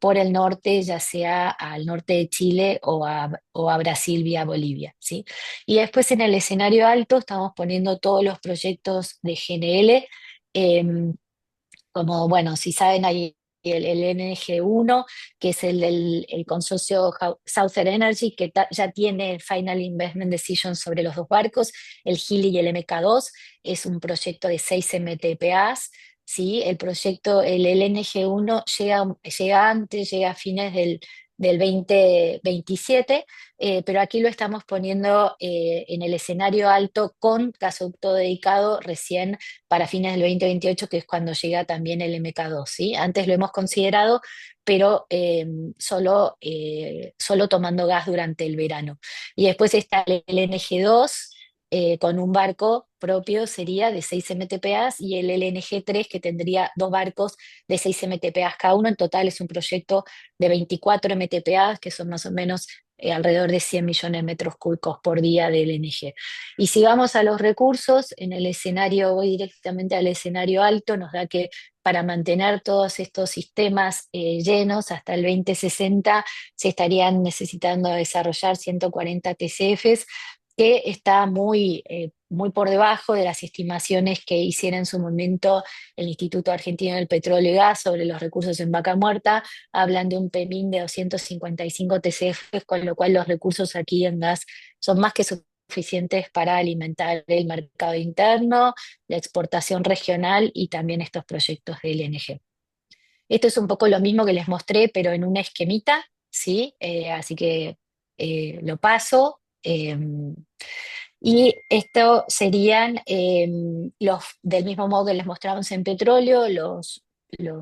por el norte, ya sea al norte de Chile o a Brasil vía Bolivia, ¿sí? Y después en el escenario alto estamos poniendo todos los proyectos de GNL. Em, Como, bueno, si saben, hay el NG1, que es el consorcio Southern Energy, que ya tiene el Final Investment Decision sobre los dos barcos, el Gili y el MK2, es un proyecto de 6 MTPAs. ¿Sí? El proyecto, el LNG1 llega antes, llega a fines del 2027, pero aquí lo estamos poniendo en el escenario alto con gasoducto dedicado recién para fines del 2028, que es cuando llega también el MK2, ¿sí? Antes lo hemos considerado, pero solo tomando gas durante el verano. Y después está el LNG2, con un barco propio sería de 6 MTPAs, y el LNG3 que tendría dos barcos de 6 MTPAs cada uno. En total es un proyecto de 24 MTPAs, que son más o menos alrededor de 100 millones de metros cúbicos por día de LNG. Y si vamos a los recursos, en el escenario, voy directamente al escenario alto, nos da que para mantener todos estos sistemas llenos hasta el 2060 se estarían necesitando desarrollar 140 TCFs, que está muy por debajo de las estimaciones que hiciera en su momento el Instituto Argentino del Petróleo y Gas sobre los recursos en Vaca Muerta. Hablan de un PEMIN de 255 TCF, con lo cual los recursos aquí en gas son más que suficientes para alimentar el mercado interno, la exportación regional y también estos proyectos de LNG. Esto es un poco lo mismo que les mostré, pero en una esquemita, ¿sí? Así que lo paso. Y esto serían los, del mismo modo que les mostramos en petróleo, los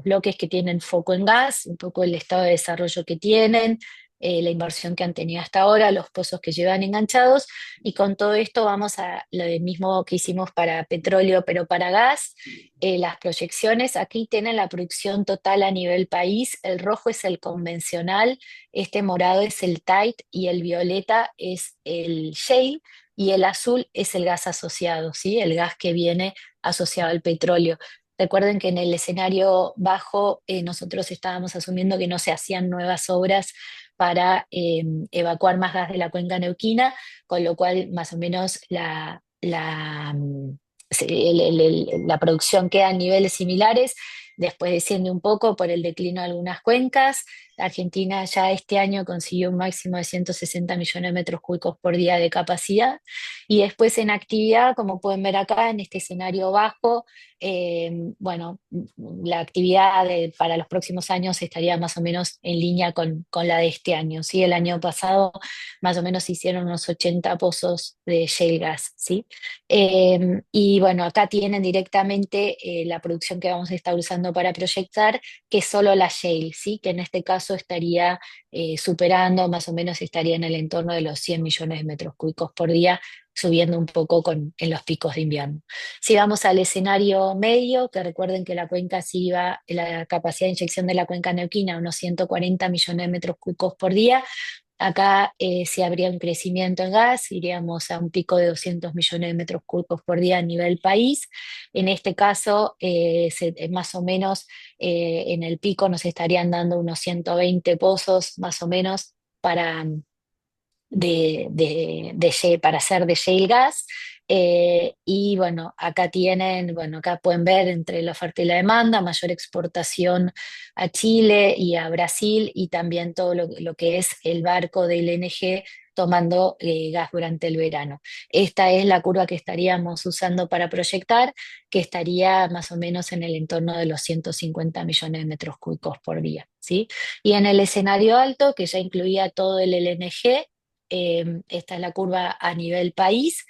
bloques que tienen foco en gas, un poco el estado de desarrollo que tienen, la inversión que han tenido hasta ahora, los pozos que llevan enganchados, y con todo esto vamos a lo mismo que hicimos para petróleo, pero para gas. Las proyecciones, aquí tienen la producción total a nivel país, el rojo es el convencional, este morado es el tight y el violeta es el shale, y el azul es el gas asociado, ¿sí? El gas que viene asociado al petróleo. Recuerden que en el escenario bajo nosotros estábamos asumiendo que no se hacían nuevas obras para evacuar más gas de la cuenca neuquina, con lo cual más o menos la producción queda a niveles similares. después desciende un poco por el declino de algunas cuencas. Argentina ya este año consiguió un máximo de 160 millones de metros cúbicos por día de capacidad. Y después en actividad, como pueden ver acá en este escenario bajo, bueno, la actividad para los próximos años estaría más o menos en línea con la de este año, ¿sí? El año pasado más o menos se hicieron unos 80 pozos de shale gas, ¿sí? Y bueno, acá tienen directamente la producción que vamos a estar usando para proyectar, que es solo la shale, ¿sí? Que en este caso estaría superando, más o menos estaría en el entorno de los 100 millones de metros cúbicos por día, subiendo un poco en los picos de invierno. Si vamos al escenario medio, que recuerden que la cuenca sí iba, la capacidad de inyección de la cuenca neuquina a unos 140 millones de metros cúbicos por día, acá sí habría un crecimiento en gas, iríamos a un pico de 200 millones de metros cúbicos por día a nivel país. En este caso, más o menos en el pico nos estarían dando unos 120 pozos más o menos para para hacer de shale gas. Y bueno, acá tienen, bueno, acá pueden ver entre la oferta y la demanda, mayor exportación a Chile y a Brasil, y también todo lo que es el barco de LNG tomando gas durante el verano. Esta es la curva que estaríamos usando para proyectar, que estaría más o menos en el entorno de los 150 millones de metros cúbicos por día, ¿sí? Y en el escenario alto, que ya incluía todo el LNG, esta es la curva a nivel país,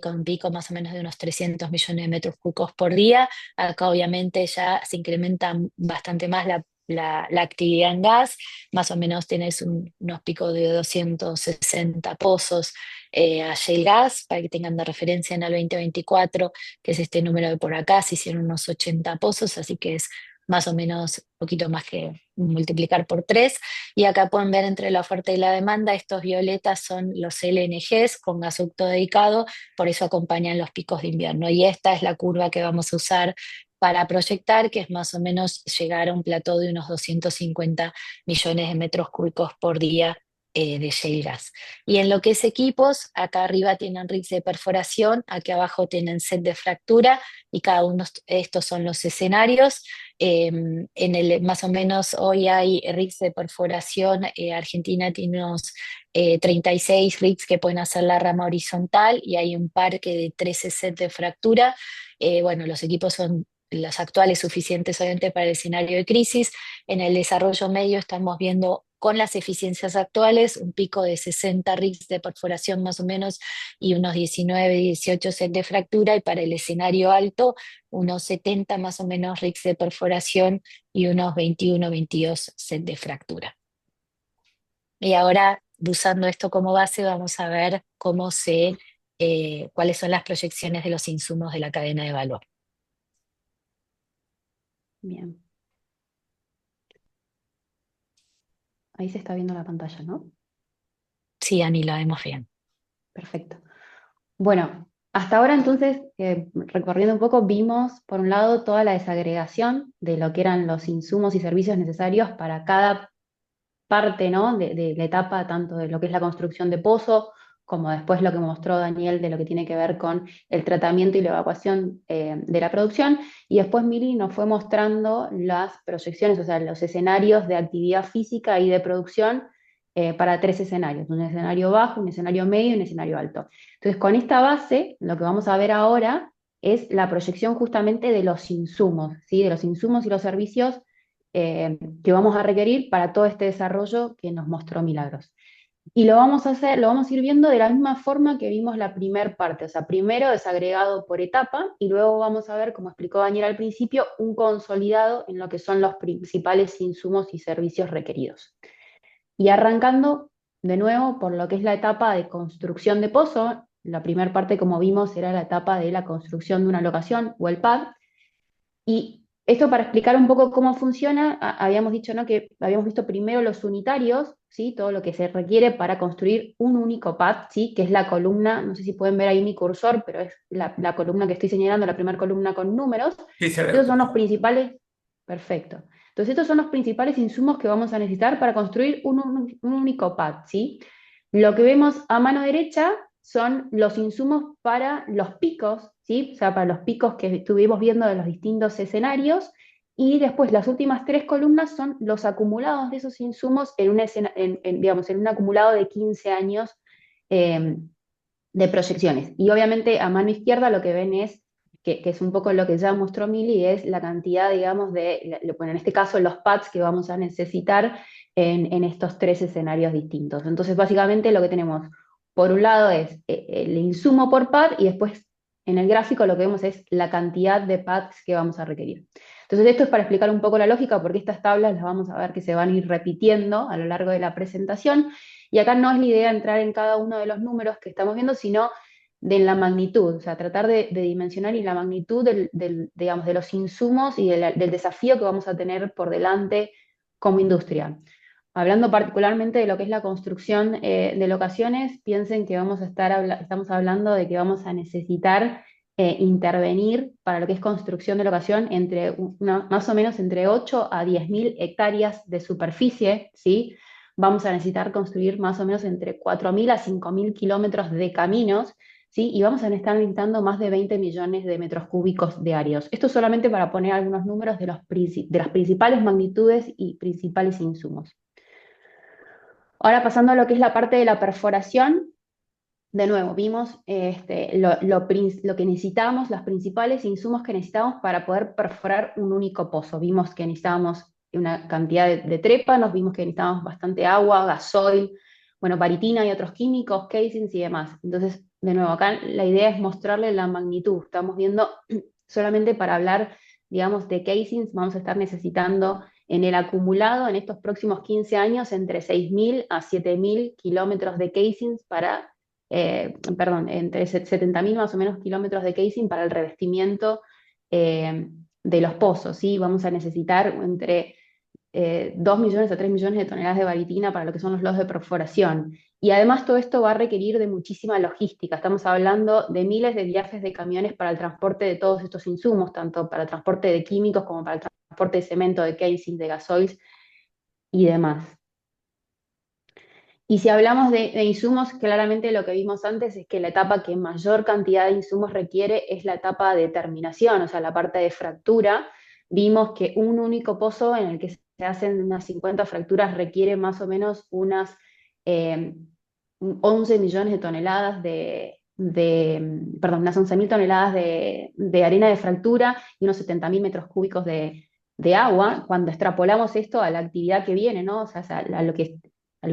con un pico más o menos de unos 300 millones de metros cúbicos por día. Acá obviamente ya se incrementa bastante más la actividad en gas, más o menos tienes unos picos de 260 pozos a shale gas, para que tengan de referencia en el 2024, que es este número de por acá, se hicieron unos 80 pozos, así que es más o menos un poquito más que multiplicar por 3. Y acá pueden ver entre la oferta y la demanda, estos violetas son los LNGs con gasoducto dedicado, por eso acompañan los picos de invierno. Y esta es la curva que vamos a usar para proyectar, que es más o menos llegar a un plató de unos 250 millones de metros cúbicos por día de shale gas. Y en lo que es equipos, acá arriba tienen rigs de perforación, aquí abajo tienen set de fractura, y cada uno de estos son los escenarios. Más o menos hoy hay rigs de perforación. Argentina tiene unos 36 rigs que pueden hacer la rama horizontal, y hay un parque de 13 sets de fractura. Bueno, los equipos son los actuales suficientes obviamente para el escenario de crisis. En el desarrollo medio estamos viendo con las eficiencias actuales un pico de 60 rigs de perforación más o menos, y unos 19, 18 sets de fractura, y para el escenario alto unos 70 más o menos rigs de perforación y unos 21, 22 sets de fractura. Y ahora, usando esto como base, vamos a ver cuáles son las proyecciones de los insumos de la cadena de valor. Bien. Ahí se está viendo la pantalla, ¿no? Sí, Ani, lo vemos bien. Perfecto. Bueno, hasta ahora entonces, recorriendo un poco, vimos por un lado toda la desagregación de lo que eran los insumos y servicios necesarios para cada parte, ¿no? de la etapa, tanto de lo que es la construcción de pozo, como después lo que mostró Daniel de lo que tiene que ver con el tratamiento y la evacuación de la producción. Y después Mili nos fue mostrando las proyecciones, o sea, los escenarios de actividad física y de producción para 3 escenarios: un escenario bajo, un escenario medio y un escenario alto. Entonces, con esta base, lo que vamos a ver ahora es la proyección justamente de los insumos, ¿sí? De los insumos y los servicios que vamos a requerir para todo este desarrollo que nos mostró Milagros. Y lo vamos a hacer, lo vamos a ir viendo de la misma forma que vimos la primer parte, o sea, primero desagregado por etapa, y luego vamos a ver, como explicó Daniel al principio, un consolidado en lo que son los principales insumos y servicios requeridos. Y arrancando de nuevo por lo que es la etapa de construcción de pozo, la primera parte, como vimos, era la etapa de la construcción de una locación o el pad. Y esto para explicar un poco cómo funciona, habíamos dicho, ¿no?, que habíamos visto primero los unitarios, ¿sí? Todo lo que se requiere para construir un único pad, ¿sí? Que es la columna, no sé si pueden ver ahí mi cursor, pero es la columna que estoy señalando, la primera columna con números. Sí, se ve. Esos son los principales, perfecto. Entonces estos son los principales insumos que vamos a necesitar para construir un único pad, ¿sí? Lo que vemos a mano derecha son los insumos para los picos, ¿sí? O sea, para los picos que estuvimos viendo de los distintos escenarios, Y después las últimas 3 columnas son los acumulados de esos insumos en, una escena, digamos, en un acumulado de 15 años eh, de proyecciones. Y obviamente a mano izquierda lo que ven es, que es un poco lo que ya mostró Mili, es la cantidad, digamos, bueno, en este caso los pads que vamos a necesitar en estos 3 escenarios distintos. Entonces, básicamente lo que tenemos, por un lado, es el insumo por pad y después en el gráfico lo que vemos es la cantidad de pads que vamos a requerir. Entonces, esto es para explicar un poco la lógica, porque estas tablas las vamos a ver que se van a ir repitiendo a lo largo de la presentación. Y acá no es la idea entrar en cada uno de los números que estamos viendo, sino de la magnitud, o sea, tratar de dimensionar y la magnitud digamos, de los insumos y del desafío que vamos a tener por delante como industria. Hablando particularmente de lo que es la construcción de locaciones, piensen que estamos hablando de que vamos a necesitar intervenir para lo que es construcción de locación más o menos entre 8 a 10.000 hectáreas de superficie, ¿sí? Vamos a necesitar construir más o menos entre 4.000 a 5.000 kilómetros de caminos, ¿sí? Y vamos a estar necesitando más de 20 millones de metros cúbicos diarios. Esto solamente para poner algunos números de las principales magnitudes y principales insumos. Ahora pasando a lo que es la parte de la perforación, de nuevo, vimos lo que necesitábamos, los principales insumos que necesitábamos para poder perforar un único pozo. Vimos que necesitábamos una cantidad de trépanos, vimos que necesitábamos bastante agua, gasoil, bueno, baritina y otros químicos, casings y demás. Entonces, de nuevo, acá la idea es mostrarle la magnitud. Estamos viendo solamente para hablar, digamos, de casings, vamos a estar necesitando en el acumulado en estos próximos 15 años entre 6.000 a 7.000 kilómetros de casings entre 70.000 más o menos kilómetros de casing para el revestimiento de los pozos, ¿sí? Vamos a necesitar entre 2 millones a 3 millones de toneladas de baritina para lo que son los lodos de perforación. Y además todo esto va a requerir de muchísima logística. Estamos hablando de miles de viajes de camiones para el transporte de todos estos insumos, tanto para el transporte de químicos como para el transporte de cemento, de casing, de gasoils y demás. Y si hablamos de insumos, claramente lo que vimos antes es que la etapa que mayor cantidad de insumos requiere es la etapa de terminación, o sea, la parte de fractura. Vimos que un único pozo en el que se hacen unas 50 fracturas requiere más o menos unas 11 millones de toneladas perdón, unas 11.000 toneladas de arena de fractura y unos 70.000 metros cúbicos de agua. Cuando extrapolamos esto a la actividad que viene, ¿no? O sea, a lo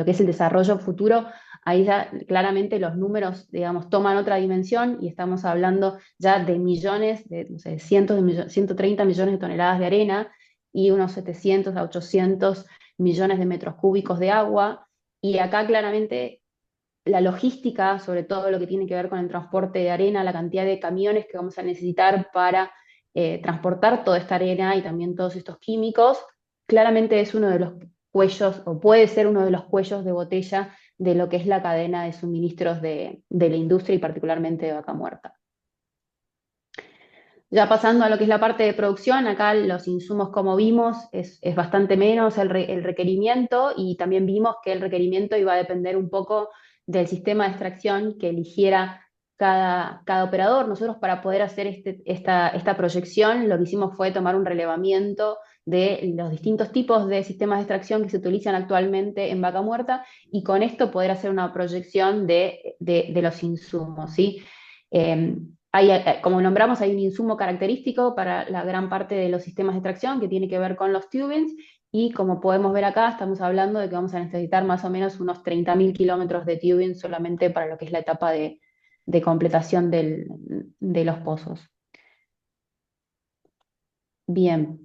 que es el desarrollo futuro, ahí ya claramente los números, digamos, toman otra dimensión y estamos hablando ya de millones, no sé, 130 millones de toneladas de arena y unos 700 a 800 millones de metros cúbicos de agua. Y acá claramente la logística, sobre todo lo que tiene que ver con el transporte de arena, la cantidad de camiones que vamos a necesitar para transportar toda esta arena y también todos estos químicos, claramente es uno de los cuellos, o puede ser uno de los cuellos de botella de lo que es la cadena de suministros de la industria y particularmente de Vaca Muerta. Ya pasando a lo que es la parte de producción, acá los insumos, como vimos, es bastante menos el requerimiento, y también vimos que el requerimiento iba a depender un poco del sistema de extracción que eligiera cada operador. Nosotros, para poder hacer esta proyección, lo que hicimos fue tomar un relevamiento de los distintos tipos de sistemas de extracción que se utilizan actualmente en Vaca Muerta, y con esto poder hacer una proyección de los insumos, ¿sí? Como nombramos, hay un insumo característico para la gran parte de los sistemas de extracción que tiene que ver con los tubings, y como podemos ver acá, estamos hablando de que vamos a necesitar más o menos unos 30.000 kilómetros de tubing solamente para lo que es la etapa de completación de los pozos. Bien.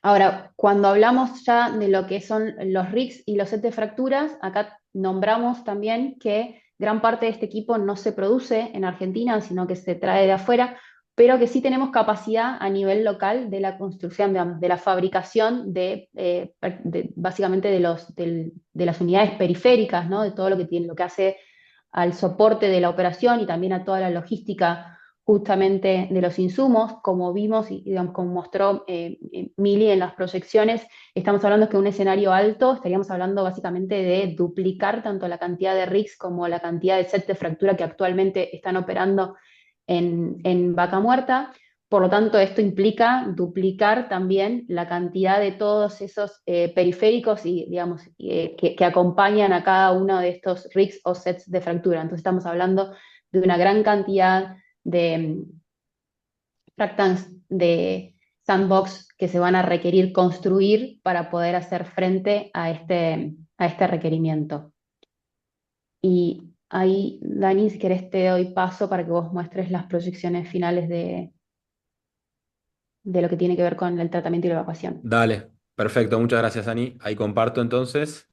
Ahora, cuando hablamos ya de lo que son los rigs y los sets de fracturas, acá nombramos también que gran parte de este equipo no se produce en Argentina, sino que se trae de afuera, pero que sí tenemos capacidad a nivel local de la construcción, de la fabricación básicamente de las unidades periféricas, ¿no? De todo lo que hace al soporte de la operación y también a toda la logística justamente de los insumos. Como vimos y digamos, como mostró Mili en las proyecciones, estamos hablando que un escenario alto, estaríamos hablando básicamente de duplicar tanto la cantidad de rigs como la cantidad de sets de fractura que actualmente están operando en Vaca Muerta. Por lo tanto, esto implica duplicar también la cantidad de todos esos periféricos y, digamos, que acompañan a cada uno de estos rigs o sets de fractura. Entonces estamos hablando de una gran cantidad de fractals, de sandbox que se van a requerir construir para poder hacer frente a este requerimiento. Y ahí, Dani, si querés te doy paso para que vos muestres las proyecciones finales de lo que tiene que ver con el tratamiento y la evacuación. Dale, perfecto, muchas gracias, Ani. Ahí comparto entonces.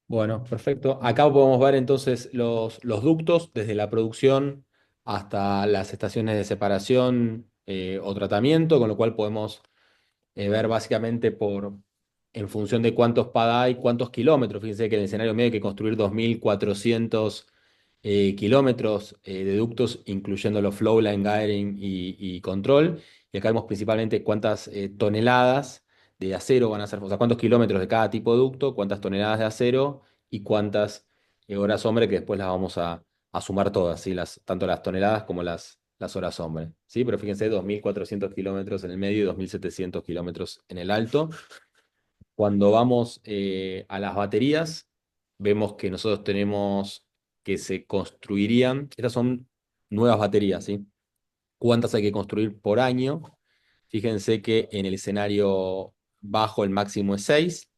Bueno, perfecto. Acá podemos ver entonces los ductos desde la producción hasta las estaciones de separación o tratamiento, con lo cual podemos ver básicamente en función de cuántos PAD hay, cuántos kilómetros. Fíjense que en el escenario medio hay que construir 2.400 kilómetros de ductos, incluyendo los flow line, guiding y control. Y acá vemos principalmente cuántas toneladas de acero van a ser, o sea, cuántos kilómetros de cada tipo de ducto, cuántas toneladas de acero y cuántas horas hombre, que después las vamos a sumar todas, ¿sí? Tanto las toneladas como las horas hombre, ¿sí? Pero fíjense, 2.400 kilómetros en el medio y 2.700 kilómetros en el alto. Cuando vamos a las baterías, vemos que nosotros tenemos que se construirían, estas son nuevas baterías, ¿sí? ¿Cuántas hay que construir por año? Fíjense que en el escenario bajo el máximo es 6,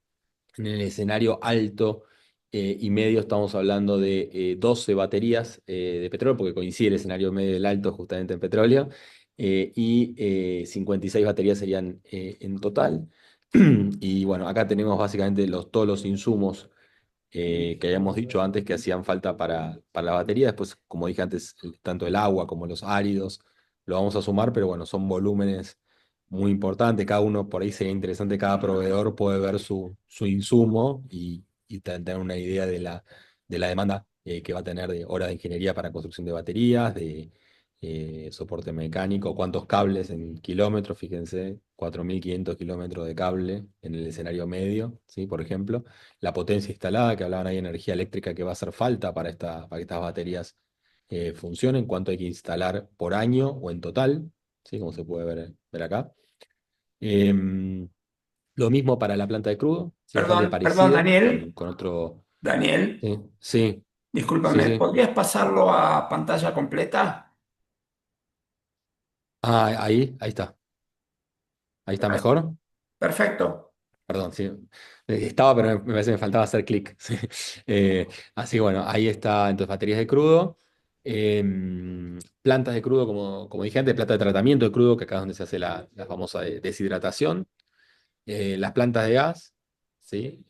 en el escenario alto y medio estamos hablando de 12 baterías de petróleo, porque coincide el escenario medio y el alto justamente en petróleo, y 56 baterías serían en total. Y bueno, acá tenemos básicamente todos los insumos que habíamos dicho antes que hacían falta para la batería. Después, como dije antes, tanto el agua como los áridos lo vamos a sumar, pero bueno, son volúmenes muy importantes. Cada uno, por ahí sería interesante, cada proveedor puede ver su insumo y tener una idea de la demanda que va a tener de horas de ingeniería para construcción de baterías, de soporte mecánico, cuántos cables en kilómetros, fíjense, 4.500 kilómetros de cable en el escenario medio, ¿sí? Por ejemplo, la potencia instalada, que hablaban ahí, energía eléctrica que va a hacer falta para que estas baterías funcionen, cuánto hay que instalar por año o en total, ¿sí? Como se puede ver acá. Em, lo mismo para la planta de crudo, ¿sí? Bastante Perdón, parecido Daniel. con otro. Daniel, Sí, sí, sí, discúlpame, sí. ¿podrías pasarlo a pantalla completa? Ah, ahí está. Ahí está mejor. Perfecto. Perdón, sí. Estaba, pero me parece que me faltaba hacer clic. Sí. Así que bueno, ahí está entonces baterías de crudo. Plantas de crudo, como dije antes, planta de tratamiento de crudo, que acá es donde se hace la famosa deshidratación. Las plantas de gas, ¿sí?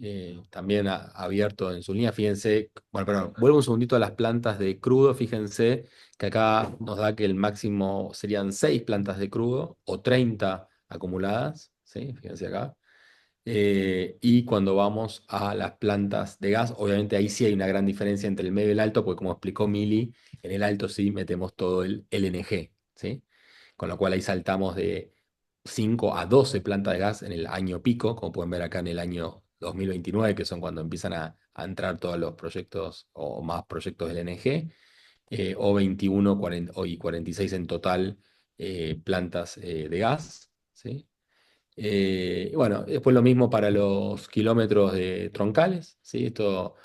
También abierto en su línea. Fíjense, bueno, perdón, vuelvo un segundito a las plantas de crudo. Fíjense que acá nos da que el máximo serían 6 plantas de crudo o 30 acumuladas, ¿sí? Fíjense acá. Y cuando vamos a las plantas de gas, obviamente ahí sí hay una gran diferencia entre el medio y el alto, porque como explicó Mili, en el alto sí metemos todo el LNG, ¿sí? Con lo cual ahí saltamos de 5 a 12 plantas de gas en el año pico, como pueden ver acá en el año 2029, que son cuando empiezan a entrar todos los proyectos o más proyectos del LNG, o 21 y 46 en total plantas de gas, ¿sí? Y bueno, después lo mismo para los kilómetros de troncales, ¿sí? Esto,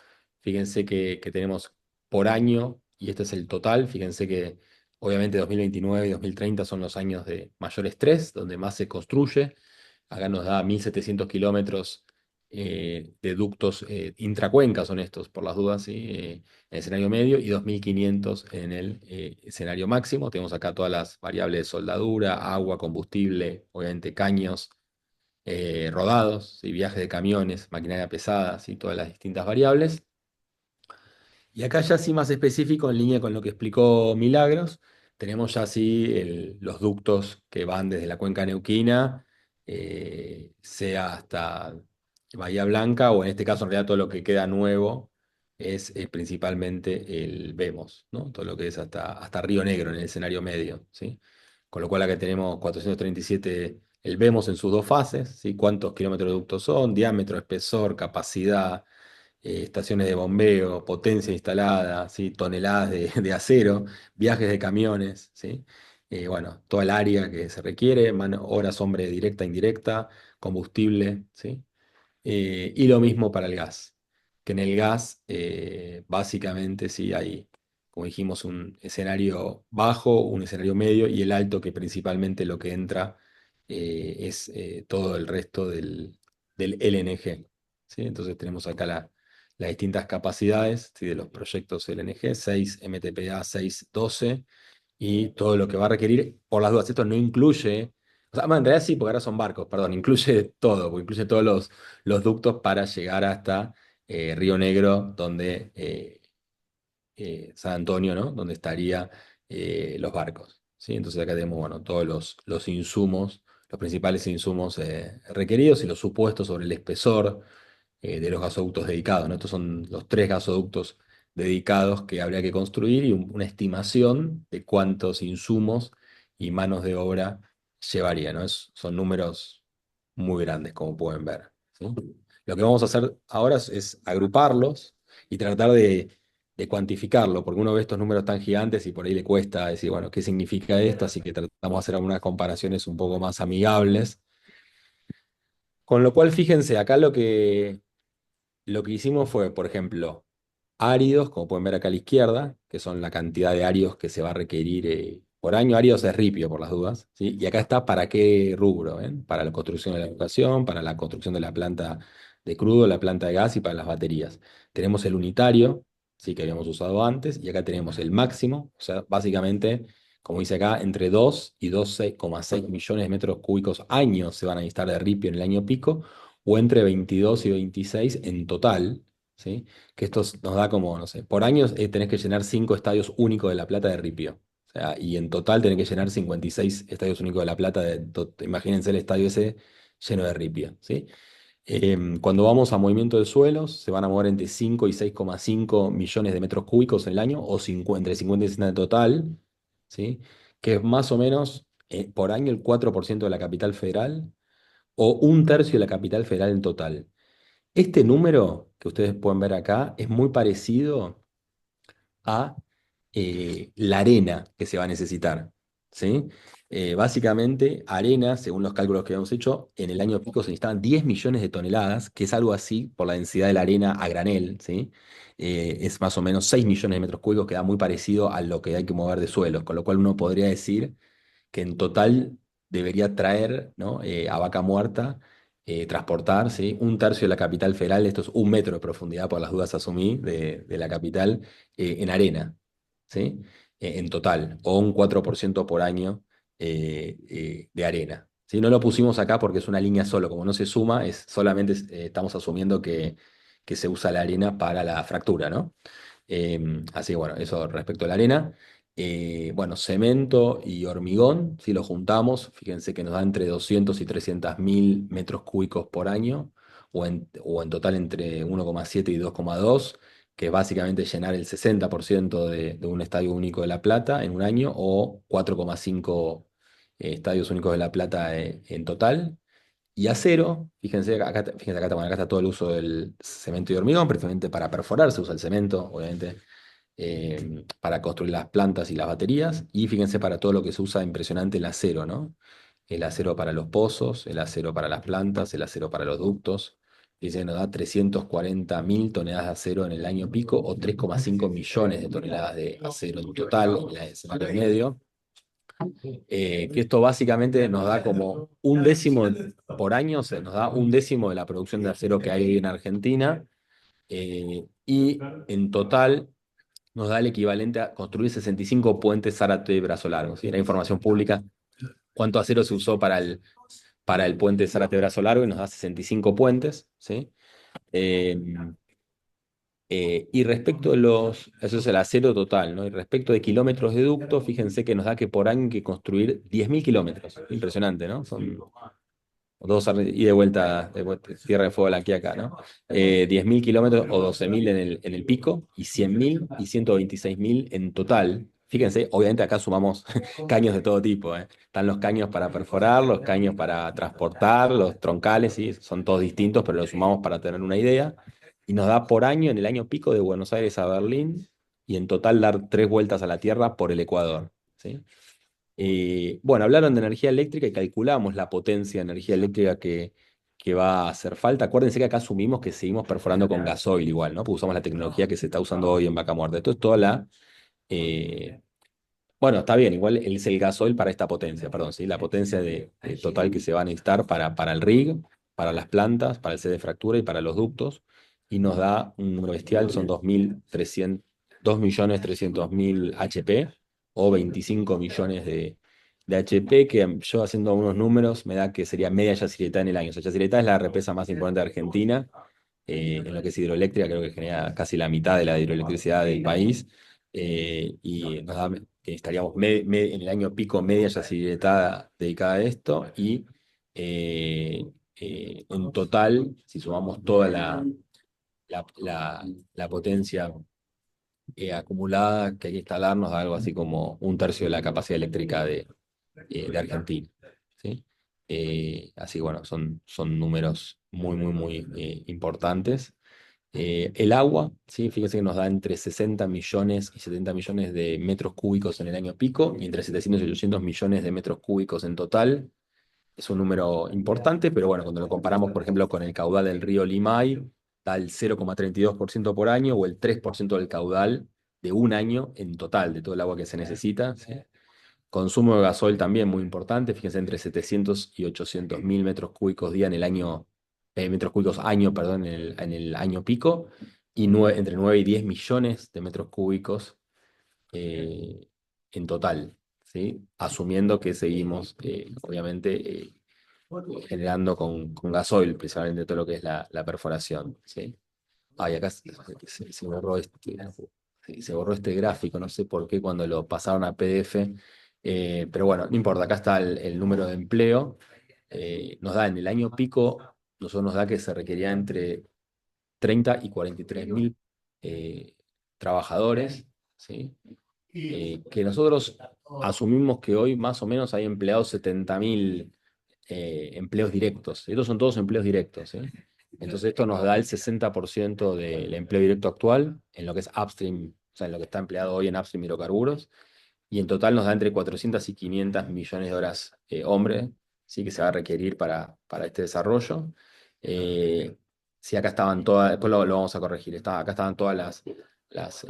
fíjense que tenemos por año, y este es el total, fíjense que obviamente 2029 y 2030 son los años de mayor estrés, donde más se construye. Acá nos da 1.700 kilómetros de ductos intracuencas, son estos, por las dudas, ¿sí? En el escenario medio y 2.500 en el escenario máximo. Tenemos acá todas las variables de soldadura, agua, combustible, obviamente caños rodados, y viajes de camiones, maquinaria pesada, y todas las distintas variables. Y acá ya sí más específico, en línea con lo que explicó Milagros, tenemos ya sí los ductos que van desde la cuenca neuquina, sea hasta Bahía Blanca, o en este caso en realidad todo lo que queda nuevo es principalmente el Vemos, ¿no? Todo lo que es hasta Río Negro en el escenario medio, ¿sí? Con lo cual acá tenemos 437 el Vemos en sus dos fases, ¿sí? Cuántos kilómetros de ductos son, diámetro, espesor, capacidad, estaciones de bombeo, potencia instalada, ¿sí? Toneladas de acero, viajes de camiones, ¿sí? Bueno, toda el área que se requiere, horas hombre directa, indirecta, combustible, ¿sí? Y lo mismo para el gas, que en el gas básicamente sí hay, como dijimos, un escenario bajo, un escenario medio y el alto, que principalmente lo que entra es todo el resto del LNG. ¿Sí? Entonces tenemos acá las distintas capacidades, ¿sí? De los proyectos LNG, 6 MTPA, 612 y todo lo que va a requerir, por las dudas, esto no incluye, o sea, bueno, en realidad sí, porque ahora son barcos, perdón, incluye todo, porque incluye todos los ductos para llegar hasta Río Negro, donde San Antonio, ¿no? Donde estarían los barcos, ¿sí? Entonces acá tenemos, bueno, todos los insumos, los principales insumos requeridos y los supuestos sobre el espesor de los gasoductos dedicados, ¿no? Estos son los 3 gasoductos dedicados que habría que construir y una estimación de cuántos insumos y manos de obra llevaría, ¿no? Son números muy grandes, como pueden ver, ¿sí? Lo que vamos a hacer ahora es agruparlos y tratar de cuantificarlo, porque uno ve estos números tan gigantes y por ahí le cuesta decir, bueno, ¿qué significa esto? Así que tratamos de hacer algunas comparaciones un poco más amigables. Con lo cual, fíjense, acá lo que hicimos fue, por ejemplo, áridos, como pueden ver acá a la izquierda, que son la cantidad de áridos que se va a requerir por año. Áridos es ripio, por las dudas, ¿sí? Y acá está para qué rubro, ¿ven? Para la construcción de la educación, para la construcción de la planta de crudo, la planta de gas y para las baterías. Tenemos el unitario, sí, que habíamos usado antes, y acá tenemos el máximo, o sea, básicamente, como dice acá, entre 2 y 12,6 millones de metros cúbicos años se van a necesitar de ripio en el año pico, o entre 22 y 26 en total, ¿sí? Que esto nos da como, no sé, por año tenés que llenar 5 estadios únicos de La Plata de ripio. O sea, y en total tenés que llenar 56 estadios únicos de La Plata. Imagínense el estadio ese lleno de ripio, ¿sí? Cuando vamos a movimiento de suelos, se van a mover entre 5 y 6,5 millones de metros cúbicos en el año, o entre 50 y 60 en total, ¿sí? Que es más o menos por año el 4% de la capital federal, o un tercio de la capital federal en total. Este número que ustedes pueden ver acá es muy parecido a la arena que se va a necesitar, ¿sí? Básicamente, arena, según los cálculos que habíamos hecho, en el año pico se necesitaban 10 millones de toneladas, que es algo así por la densidad de la arena a granel, ¿sí? Es más o menos 6 millones de metros cúbicos, que da muy parecido a lo que hay que mover de suelos, con lo cual uno podría decir que en total debería traer, ¿no? A Vaca Muerta, transportar, ¿sí? Un tercio de la capital federal, esto es 1 metro de profundidad, por las dudas asumí, de la capital, en arena, ¿sí? En total, o un 4% por año de arena. ¿Sí? No lo pusimos acá porque es una línea solo, como no se suma, solamente estamos asumiendo que se usa la arena para la fractura, ¿no? Así que bueno, eso respecto a la arena. Bueno, cemento y hormigón, si lo juntamos, fíjense que nos da entre 200 y 300 mil metros cúbicos por año, o en total entre 1,7 y 2,2, que es básicamente llenar el 60% de un estadio único de La Plata en un año, o 4,5 estadios únicos de La Plata en total. Y acero, fíjense acá está todo el uso del cemento y hormigón, precisamente para perforar, se usa el cemento, obviamente, para construir las plantas y las baterías. Y fíjense para todo lo que se usa impresionante el acero, ¿no? El acero para los pozos, el acero para las plantas, el acero para los ductos. Dice que nos da 340.000 toneladas de acero en el año pico, o 3,5 millones de toneladas de acero en total en el escenario medio. Que esto básicamente nos da como un décimo por año, o sea, nos da un décimo de la producción de acero que hay hoy en Argentina, y en total nos da el equivalente a construir 65 puentes Zárate-Brazo Largo. ¿Sí? La información pública, cuánto acero se usó para el puente Zárate-Brazo Largo, y nos da 65 puentes, ¿sí? Eh, y respecto de eso es el acero total, ¿no? Y respecto de kilómetros de ducto, fíjense que nos da que por año hay que construir 10.000 kilómetros. Impresionante, ¿no? Son y de vuelta, Tierra de Fuego aquí acá, ¿no? 10.000 kilómetros, o 12.000 en el pico, y 100.000 y 126.000 en total. Fíjense, obviamente acá sumamos caños de todo tipo, ¿eh? Están los caños para perforar, los caños para transportar, los troncales, ¿sí? Son todos distintos, pero los sumamos para tener una idea. y nos da por año, en el año pico, de Buenos Aires a Berlín, y en total dar 3 vueltas a la Tierra por el Ecuador, ¿sí? Bueno, hablaron de energía eléctrica y calculamos la potencia de energía eléctrica que va a hacer falta. Acuérdense que acá asumimos que seguimos perforando con gasoil igual, ¿no? Porque usamos la tecnología que se está usando hoy en Vaca Muerta. Esto es toda la... bueno, está bien, igual es el gasoil para esta potencia, perdón, ¿sí? La potencia de total que se va a necesitar para el rig, para las plantas, para el set de fractura y para los ductos. Y nos da un número bestial, son 2.300.000 HP o 25 millones de HP, que yo haciendo unos números me da que sería media Yacyretá en el año. O sea, Yacyretá es la represa más importante de Argentina, en lo que es hidroeléctrica, creo que genera casi la mitad de la hidroelectricidad del país, y nos da, que estaríamos en el año pico media Yacyretá dedicada a esto, y en total, si sumamos toda la potencia acumulada que hay que instalar, nos da algo así como un tercio de la capacidad eléctrica de Argentina, ¿sí? Así que bueno, son números muy, muy, muy importantes. El agua, ¿sí? Fíjense que nos da entre 60 millones y 70 millones de metros cúbicos en el año pico, y entre 700 y 800 millones de metros cúbicos en total. Es un número importante, pero bueno, cuando lo comparamos, por ejemplo, con el caudal del río Limay, da el 0,32% por año o el 3% del caudal de un año en total de todo el agua que se necesita, ¿sí? Consumo de gasoil también muy importante, fíjense, entre 700 y 800 mil metros cúbicos día en el año, metros cúbicos año, perdón, en el año pico, y entre 9 y 10 millones de metros cúbicos eh, en total, ¿sí? Asumiendo que seguimos, obviamente, generando con gasoil, principalmente todo lo que es la perforación, ¿sí? Ay, acá se borró se borró este gráfico, no sé por qué cuando lo pasaron a PDF, pero bueno, no importa, acá está el número de empleo. Nos da en el año pico, nosotros nos da que se requería entre 30 y 43 mil trabajadores, ¿sí? Que nosotros asumimos que hoy más o menos hay empleados 70.000 empleos directos. Estos son todos empleos directos, ¿sí? Entonces esto nos da el 60% del empleo directo actual en lo que es upstream, o sea, en lo que está empleado hoy en upstream hidrocarburos, y en total nos da entre 400 y 500 millones de horas hombre, ¿sí? Que se va a requerir para este desarrollo. Eh, sí, acá estaban todas, después lo vamos a corregir, acá estaban todas las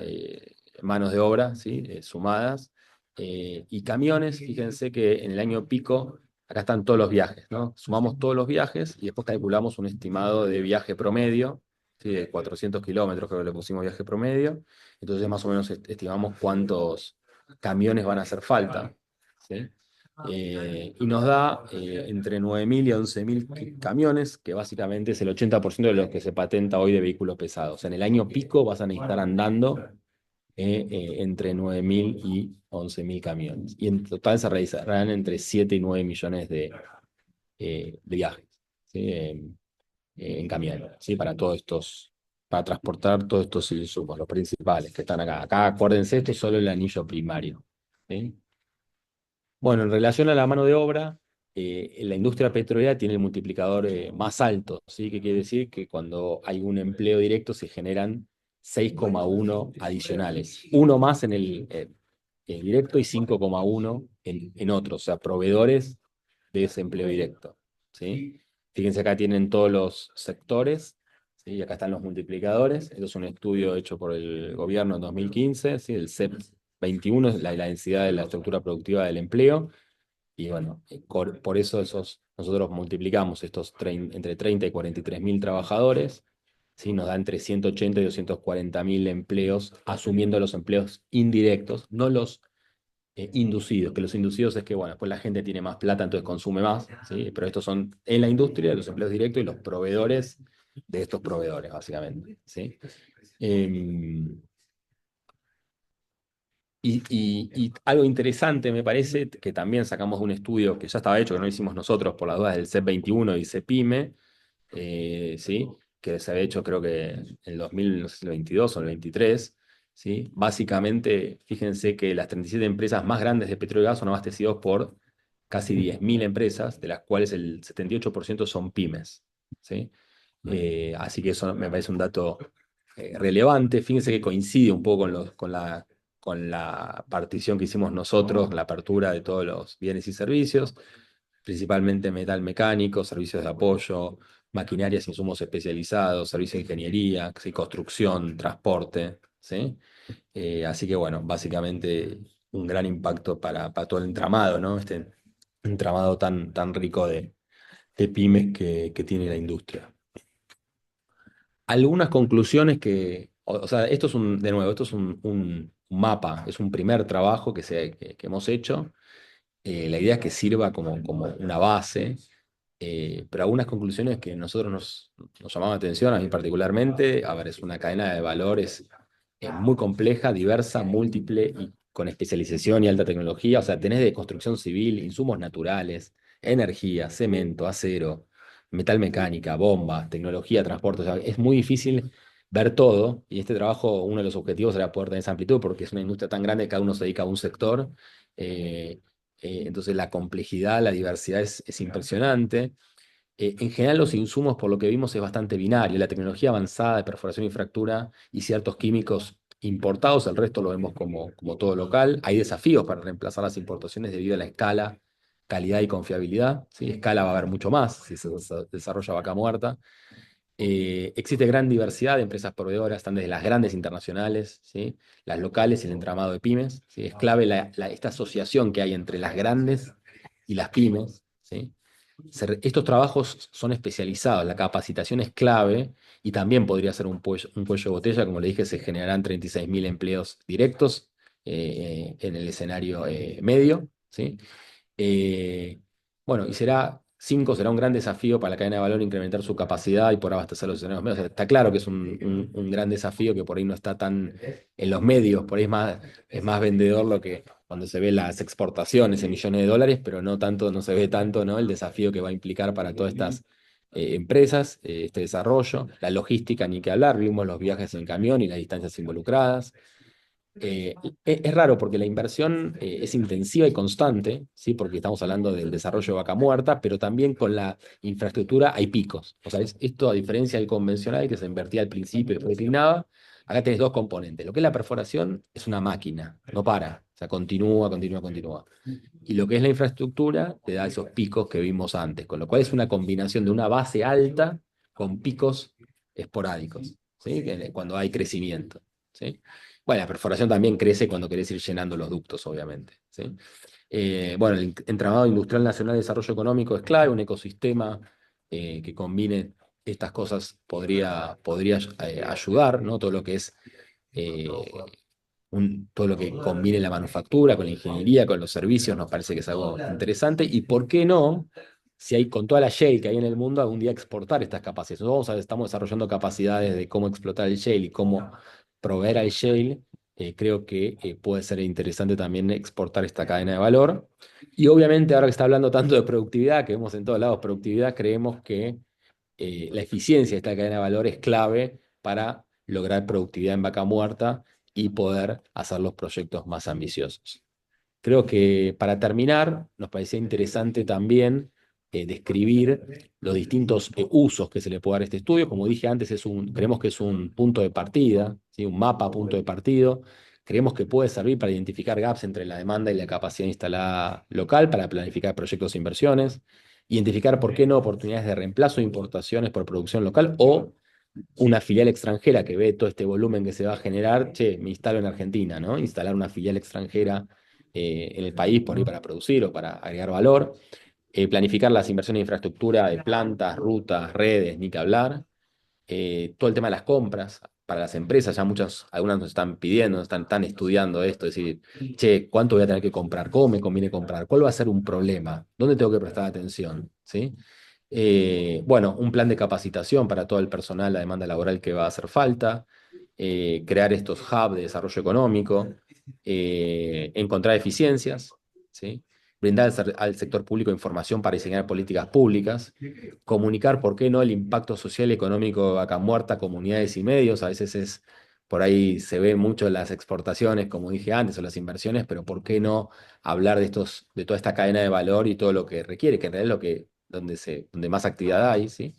manos de obra, ¿sí? Sumadas. Y camiones, fíjense que en el año pico, acá están todos los viajes, ¿no? Sumamos todos los viajes y después calculamos un estimado de viaje promedio, ¿sí? De 400 kilómetros, creo que le pusimos viaje promedio. Entonces más o menos estimamos cuántos camiones van a hacer falta, ¿sí? Y nos da entre 9.000 y 11.000 camiones, que básicamente es el 80% de los que se patenta hoy de vehículos pesados. O sea, en el año pico vas a necesitar andando entre 9.000 y 11.000 camiones. Y en total se realizarán entre 7 y 9 millones de viajes, ¿sí? En camión, ¿sí? Para transportar todos estos insumos, los principales que están acá. Acá, acuérdense, esto es solo el anillo primario, ¿sí? Bueno, en relación a la mano de obra, la industria petrolera tiene el multiplicador más alto, ¿sí? Que quiere decir que cuando hay un empleo directo se generan 6,1 adicionales. Uno más en el directo y 5,1 en otros, o sea, proveedores de ese empleo directo, ¿sí? Fíjense, acá tienen todos los sectores, ¿sí? Y acá están los multiplicadores. Esto es un estudio hecho por el gobierno en 2015, ¿sí? El CEP 21 es la densidad de la estructura productiva del empleo. Y bueno, por eso nosotros multiplicamos estos entre 30 y 43 mil trabajadores, ¿sí? Nos da entre 180 y 240 mil empleos, asumiendo los empleos indirectos, no los inducidos, que los inducidos es que, bueno, después la gente tiene más plata, entonces consume más, ¿sí? Pero estos son en la industria, los empleos directos y los proveedores de estos proveedores, básicamente, ¿sí? Y algo interesante me parece, que también sacamos de un estudio que ya estaba hecho, que no hicimos nosotros por las dudas del CEP 21 y CEPIME, ¿sí? Que se había hecho creo que en el 2000, no sé si el 22 o el 23, ¿sí? Básicamente, fíjense que las 37 empresas más grandes de petróleo y gas son abastecidos por casi 10.000 empresas, de las cuales el 78% son pymes, ¿sí? Así que eso me parece un dato relevante. Fíjense que coincide un poco con la partición que hicimos nosotros, la apertura de todos los bienes y servicios, principalmente metal mecánico, servicios de apoyo, maquinarias, insumos especializados, servicios de ingeniería, ¿sí? Construcción, transporte, ¿sí? Así que bueno, básicamente un gran impacto para todo el entramado, ¿no? Este entramado tan rico de pymes que tiene la industria. Algunas conclusiones o sea, esto es de nuevo, esto es un mapa, es un primer trabajo que hemos hecho. La idea es que sirva como una base, pero algunas conclusiones que nosotros nos llamaban la atención, a mí particularmente, a ver, es una cadena de valores muy compleja, diversa, múltiple y con especialización y alta tecnología. O sea, tenés de construcción civil, insumos naturales, energía, cemento, acero, metal mecánica, bombas, tecnología, transporte. O sea, es muy difícil ver todo y este trabajo, uno de los objetivos era poder tener esa amplitud porque es una industria tan grande que cada uno se dedica a un sector. eh, entonces la complejidad, la diversidad es impresionante. En general los insumos, por lo que vimos, es bastante binario. La tecnología avanzada de perforación y fractura y ciertos químicos importados, el resto lo vemos como todo local. Hay desafíos para reemplazar las importaciones debido a la escala, calidad y confiabilidad. ¿Sí? Escala va a haber mucho más si se desarrolla vaca muerta. Existe gran diversidad de empresas proveedoras, están desde las grandes internacionales, ¿sí? Las locales y el entramado de pymes. ¿Sí? Es clave esta asociación que hay entre las grandes y las pymes. ¿Sí? Estos trabajos son especializados, la capacitación es clave y también podría ser un cuello de botella. Como le dije, se generarán 36.000 empleos directos en el escenario medio. ¿Sí? Eh, bueno, y será un gran desafío para la cadena de valor incrementar su capacidad y por abastecer los escenarios medios. O sea, está claro que es un gran desafío que por ahí no está tan en los medios, por ahí es más vendedor lo que cuando se ve las exportaciones en millones de dólares, pero no tanto, no se ve tanto, ¿no? El desafío que va a implicar para todas estas empresas, este desarrollo, la logística, ni que hablar, vimos los viajes en camión y las distancias involucradas. Es raro porque la inversión es intensiva y constante, ¿sí? Porque estamos hablando del desarrollo de vaca muerta, pero también con la infraestructura hay picos. O sea, esto a diferencia del convencional que se invertía al principio y después declinaba, acá tenés dos componentes. Lo que es la perforación es una máquina, no para, o sea, continúa, continúa, continúa. Y lo que es la infraestructura te da esos picos que vimos antes, con lo cual es una combinación de una base alta con picos esporádicos, ¿sí? Cuando hay crecimiento, ¿sí? Bueno, la perforación también crece cuando querés ir llenando los ductos, obviamente, ¿sí? Bueno, el entramado industrial nacional de desarrollo económico es clave, un ecosistema que combine estas cosas podría ayudar, ¿no? Todo lo que es eh, todo lo que combine la manufactura con la ingeniería, con los servicios, nos parece que es algo interesante. Y por qué no, si hay con toda la shale que hay en el mundo, algún día exportar estas capacidades. Nosotros estamos desarrollando capacidades de cómo explotar el shale y cómo proveer al shale. Creo que puede ser interesante también exportar esta cadena de valor. Y obviamente, ahora que está hablando tanto de productividad, que vemos en todos lados productividad, creemos que la eficiencia de esta cadena de valor es clave para lograr productividad en vaca muerta y poder hacer los proyectos más ambiciosos. Creo que para terminar, nos parecía interesante también describir los distintos usos que se le puede dar a este estudio. Como dije antes, creemos que es un punto de partida, ¿sí? Un mapa punto de partido. Creemos que puede servir para identificar gaps entre la demanda y la capacidad instalada local para planificar proyectos e inversiones, identificar, por qué no, oportunidades de reemplazo de importaciones por producción local o una filial extranjera que ve todo este volumen que se va a generar, che, me instalo en Argentina, ¿no? Instalar una filial extranjera en el país por ahí para producir o para agregar valor. Planificar las inversiones de infraestructura de plantas, rutas, redes, ni que hablar. Todo el tema de las compras para las empresas, algunas nos están pidiendo, están estudiando esto, es decir, che, ¿cuánto voy a tener que comprar? ¿Cómo me conviene comprar? ¿Cuál va a ser un problema? ¿Dónde tengo que prestar atención? ¿Sí? Bueno, un plan de capacitación para todo el personal, la demanda laboral que va a hacer falta, crear estos hubs de desarrollo económico, encontrar eficiencias, ¿sí? Brindar al sector público información para diseñar políticas públicas, comunicar, ¿por qué no?, el impacto social y económico de vaca muerta a comunidades y medios. A veces por ahí se ve mucho las exportaciones, como dije antes, o las inversiones, pero ¿por qué no hablar de toda esta cadena de valor y todo lo que requiere, que en realidad es donde más actividad hay, ¿sí?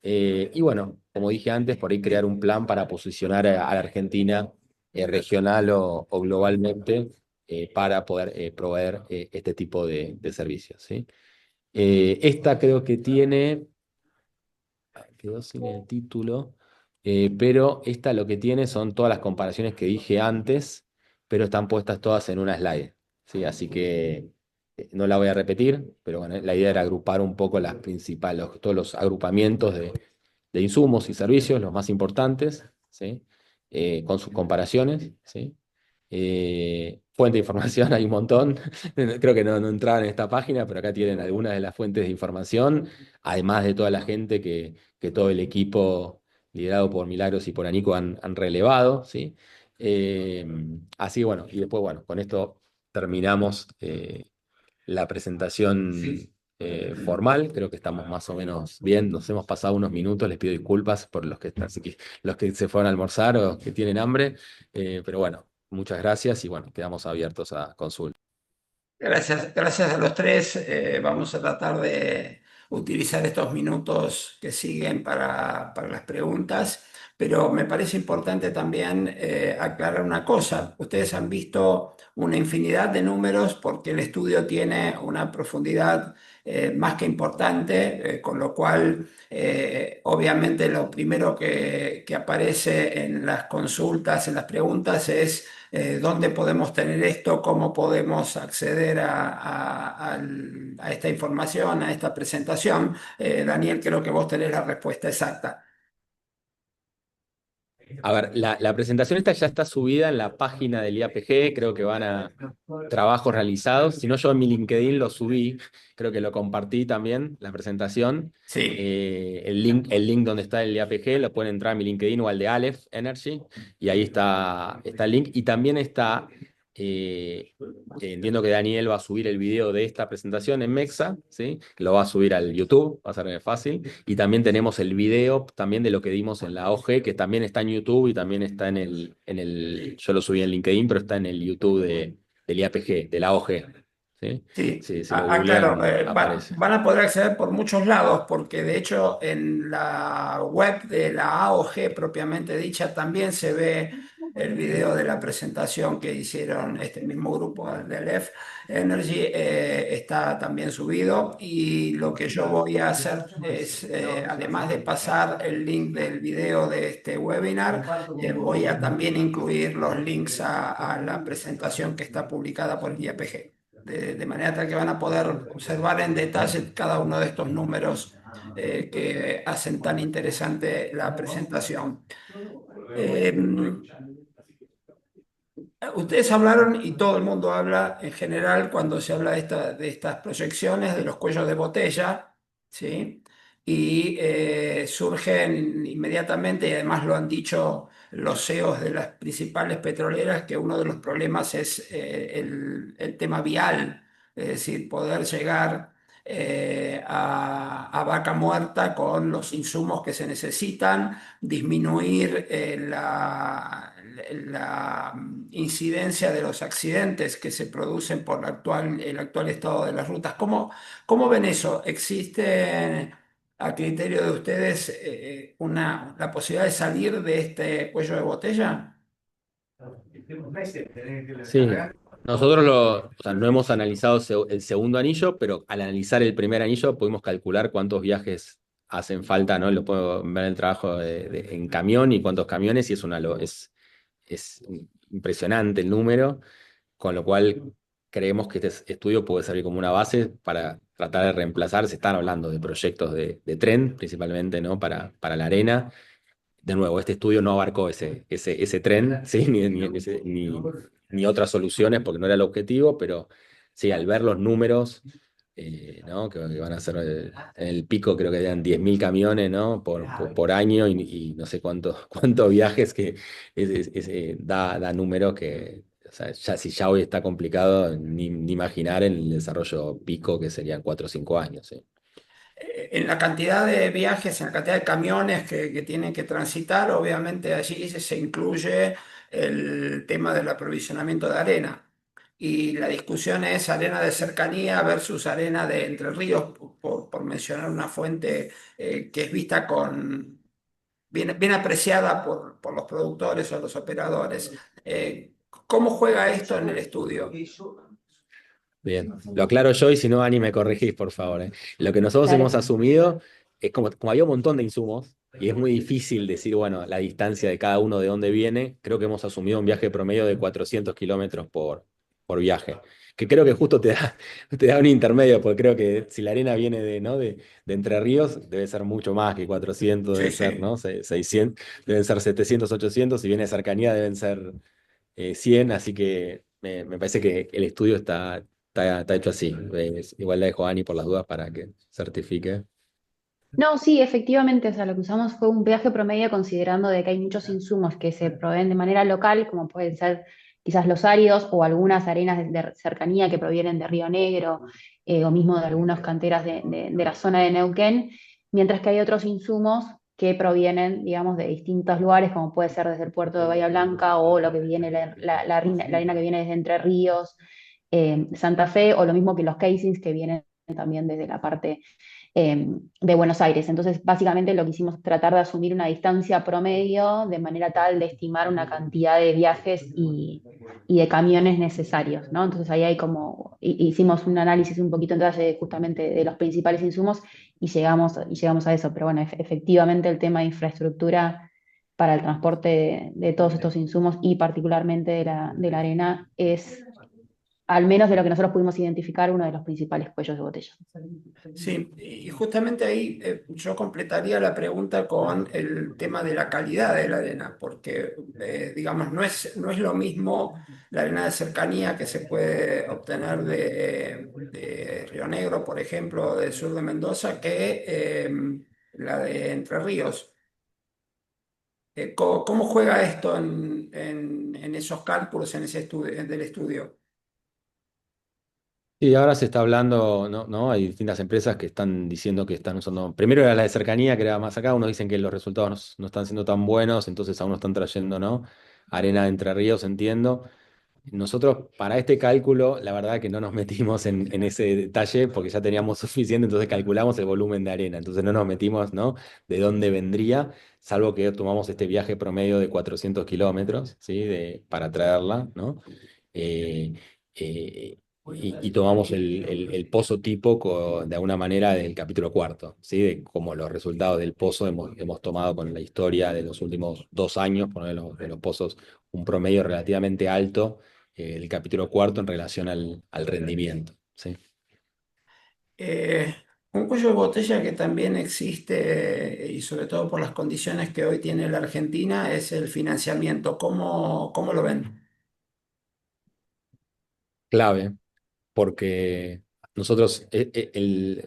Y bueno, como dije antes, por ahí crear un plan para posicionar a la Argentina regional o globalmente para poder proveer este tipo de servicios, ¿sí? Esta creo que tiene, quedó sin el título, pero esta lo que tiene son todas las comparaciones que dije antes, pero están puestas todas en una slide, ¿sí? Así que no la voy a repetir, pero bueno, la idea era agrupar un poco las principales, todos los agrupamientos de insumos y servicios, los más importantes, ¿sí? Con sus comparaciones, ¿sí? Fuente de información hay un montón. Creo que no entraban en esta página, pero acá tienen algunas de las fuentes de información, además de toda la gente que todo el equipo liderado por Milagros y por Anico han relevado, ¿sí? Eh, Así bueno, y después, bueno, con esto terminamos la presentación formal. Creo que estamos más o menos bien. Nos hemos pasado unos minutos. Les pido disculpas por los que se fueron a almorzar o que tienen hambre. Pero bueno, muchas gracias y bueno, quedamos abiertos a consulta. Gracias a los tres. Vamos a tratar de utilizar estos minutos que siguen para las preguntas, pero me parece importante también aclarar una cosa. Ustedes han visto una infinidad de números porque el estudio tiene una profundidad más que importante, con lo cual obviamente lo primero que aparece en las consultas, en las preguntas es dónde podemos tener esto, cómo podemos acceder a esta información, a esta presentación. Daniel, creo que vos tenés la respuesta exacta. A ver, la presentación esta ya está subida en la página del IAPG, creo que van a trabajos realizados. Si no, yo en mi LinkedIn lo subí, creo que lo compartí también, la presentación. Sí. El link donde está el IAPG, lo pueden entrar a mi LinkedIn o al de Aleph Energy, y ahí está el link. Y también está, entiendo que Daniel va a subir el video de esta presentación en Mexa, ¿sí? Lo va a subir al YouTube, va a ser fácil. Y también tenemos el video también de lo que dimos en la OG, que también está en YouTube y también está yo lo subí en LinkedIn, pero está en el YouTube del IAPG, de la OG. ¿Sí? Sí, Sí, si lo claro, googlean, aparece. van a poder acceder por muchos lados porque de hecho en la web de la AOG propiamente dicha también se ve el video de la presentación que hicieron este mismo grupo de Aleph Energy, está también subido y lo que yo voy a hacer es, además de pasar el link del video de este webinar, voy a también incluir los links a la presentación que está publicada por el IAPG de manera tal que van a poder observar en detalle cada uno de estos números que hacen tan interesante la presentación. Eh, Ustedes hablaron, y todo el mundo habla en general cuando se habla de estas proyecciones, de los cuellos de botella, ¿sí? Y surgen inmediatamente, y además lo han dicho los CEOs de las principales petroleras, que uno de los problemas es el tema vial, es decir, poder llegar a vaca muerta con los insumos que se necesitan, disminuir la incidencia de los accidentes que se producen por el actual estado de las rutas. ¿Cómo ven eso? ¿Existe, a criterio de ustedes, la posibilidad de salir de este cuello de botella? Sí, nosotros o sea, no hemos analizado el segundo anillo, pero al analizar el primer anillo pudimos calcular cuántos viajes hacen falta, ¿no? Lo puedo ver en el trabajo en camión y cuántos camiones, y es impresionante el número, con lo cual creemos que este estudio puede servir como una base para tratar de reemplazar. Se están hablando de proyectos de tren, principalmente, ¿no? Para la arena. De nuevo, este estudio no abarcó ese tren, ¿sí? Ni otras soluciones, porque no era el objetivo, pero sí, al ver los números, ¿no? Que van a ser en el pico, creo que eran 10.000 camiones, ¿no? Por año y no sé cuántos viajes, que da números que, o sea, si ya hoy está complicado, ni imaginar en el desarrollo pico, que serían 4 o 5 años, ¿sí? En la cantidad de viajes, en la cantidad de camiones que tienen que transitar, obviamente allí se incluye el tema del aprovisionamiento de arena. Y la discusión es arena de cercanía versus arena de Entre Ríos, por mencionar una fuente que es vista bien apreciada por los productores o los operadores. ¿Cómo juega esto en el estudio? Bien, lo aclaro yo y si no, Ani, me corregís, por favor, ¿eh? Lo que nosotros hemos Dale. asumido es como había un montón de insumos y es muy difícil decir, bueno, la distancia de cada uno de dónde viene, creo que hemos asumido un viaje promedio de 400 kilómetros por viaje, que creo que justo te da un intermedio, porque creo que si la arena viene ¿no? de Entre Ríos, debe ser mucho más que 400, Sí, debe ser, sí. ¿no? 600, deben ser 700, 800, si viene de cercanía deben ser 100, así que me parece que el estudio está hecho así. Igual la dejo a Ani por las dudas para que certifique. No, sí, efectivamente, o sea, lo que usamos fue un peaje promedio considerando de que hay muchos insumos que se proveen de manera local, como pueden ser quizás los áridos o algunas arenas de cercanía que provienen de Río Negro, o mismo de algunas canteras de la zona de Neuquén, mientras que hay otros insumos que provienen, digamos, de distintos lugares, como puede ser desde el puerto de Bahía Blanca o lo que viene, la arena que viene desde Entre Ríos, Santa Fe, o lo mismo que los casings que vienen también desde la parte de Buenos Aires. Entonces, básicamente lo que hicimos es tratar de asumir una distancia promedio de manera tal de estimar una cantidad de viajes y de camiones necesarios, ¿no? Entonces ahí hay como, hicimos un análisis un poquito en detalle justamente de los principales insumos y llegamos a eso. Pero bueno, efectivamente el tema de infraestructura para el transporte de todos estos insumos y particularmente de la arena es, al menos de lo que nosotros pudimos identificar, uno de los principales cuellos de botella. Sí, y justamente ahí yo completaría la pregunta con el tema de la calidad de la arena, porque digamos, no es lo mismo la arena de cercanía que se puede obtener de Río Negro, por ejemplo, del sur de Mendoza, que la de Entre Ríos. ¿Cómo juega esto en esos cálculos, en ese estudio, del estudio? Y ahora se está hablando, ¿no? ¿No? Hay distintas empresas que están diciendo que están usando. Primero era la de cercanía, que era más acá. Unos dicen que los resultados no están siendo tan buenos, entonces aún no están trayendo, ¿no? Arena de Entre Ríos, entiendo. Nosotros para este cálculo, la verdad que no nos metimos en ese detalle porque ya teníamos suficiente, entonces calculamos el volumen de arena, entonces no nos metimos, ¿no? De dónde vendría, salvo que tomamos este viaje promedio de 400 kilómetros, ¿sí? Para traerla, ¿no? Eh, eh, y tomamos el pozo tipo de alguna manera del capítulo cuarto, ¿sí? De como los resultados del pozo hemos tomado con la historia de los últimos 2 años, poner de los pozos un promedio relativamente alto el capítulo cuarto en relación al rendimiento. ¿Sí? Eh, un cuello de botella que también existe, y sobre todo por las condiciones que hoy tiene la Argentina, es el financiamiento. ¿Cómo lo ven? Clave, porque nosotros,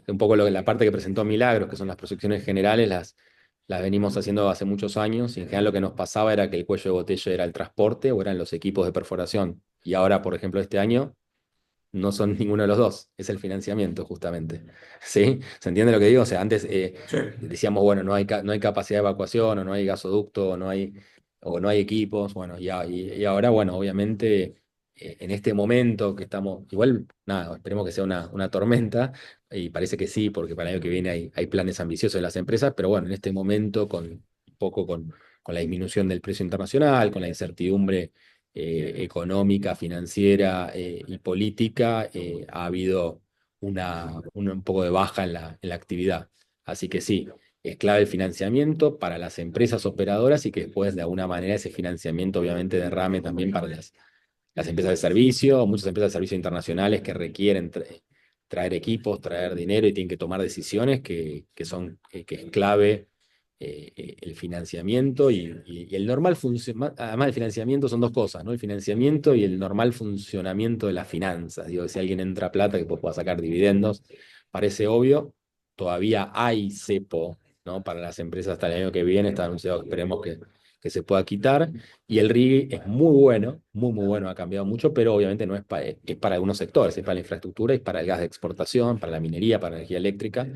un poco la parte que presentó Milagros, que son las proyecciones generales, las venimos haciendo hace muchos años, y en general lo que nos pasaba era que el cuello de botella era el transporte o eran los equipos de perforación. Y ahora, por ejemplo, este año no son ninguno de los dos, es el financiamiento justamente. ¿Sí? ¿Se entiende lo que digo? O sea, antes Sí. decíamos, bueno, no hay capacidad de evacuación, o no hay gasoducto, o no hay equipos, bueno, y ahora, bueno, obviamente, en este momento que estamos, igual, nada, esperemos que sea una tormenta, y parece que sí, porque para el año que viene hay planes ambiciosos de las empresas, pero bueno, en este momento, un poco con la disminución del precio internacional, con la incertidumbre económica, financiera y política, ha habido un poco de baja en la actividad. Así que sí, es clave el financiamiento para las empresas operadoras y que después de alguna manera ese financiamiento obviamente derrame también para las empresas de servicio, muchas empresas de servicio internacionales que requieren traer equipos, traer dinero y tienen que tomar decisiones que es clave el financiamiento y el normal funcionamiento. Además del financiamiento son dos cosas, ¿no? El financiamiento y el normal funcionamiento de las finanzas. Digo, si alguien entra plata que pues pueda sacar dividendos, parece obvio, todavía hay cepo, ¿no? Para las empresas hasta el año que viene, está anunciado, esperemos que se pueda quitar. Y el RIGI es muy bueno, muy, muy bueno, ha cambiado mucho, pero obviamente no es para algunos sectores, es para la infraestructura, es para el gas de exportación, para la minería, para la energía eléctrica,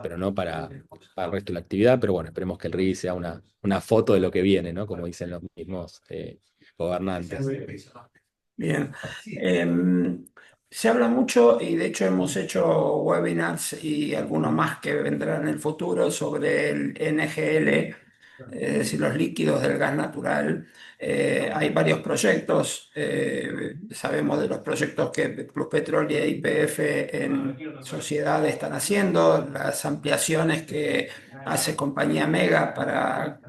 pero no para el resto de la actividad. Pero bueno, esperemos que el RIGI sea una foto de lo que viene, ¿no? Como dicen los mismos gobernantes. Bien. Se habla mucho y de hecho hemos hecho webinars y algunos más que vendrán en el futuro sobre el NGL es decir, los líquidos del gas natural. Hay varios proyectos, sabemos de los proyectos que Pluspetrol y YPF en sociedad están haciendo, las ampliaciones que hace Compañía Mega para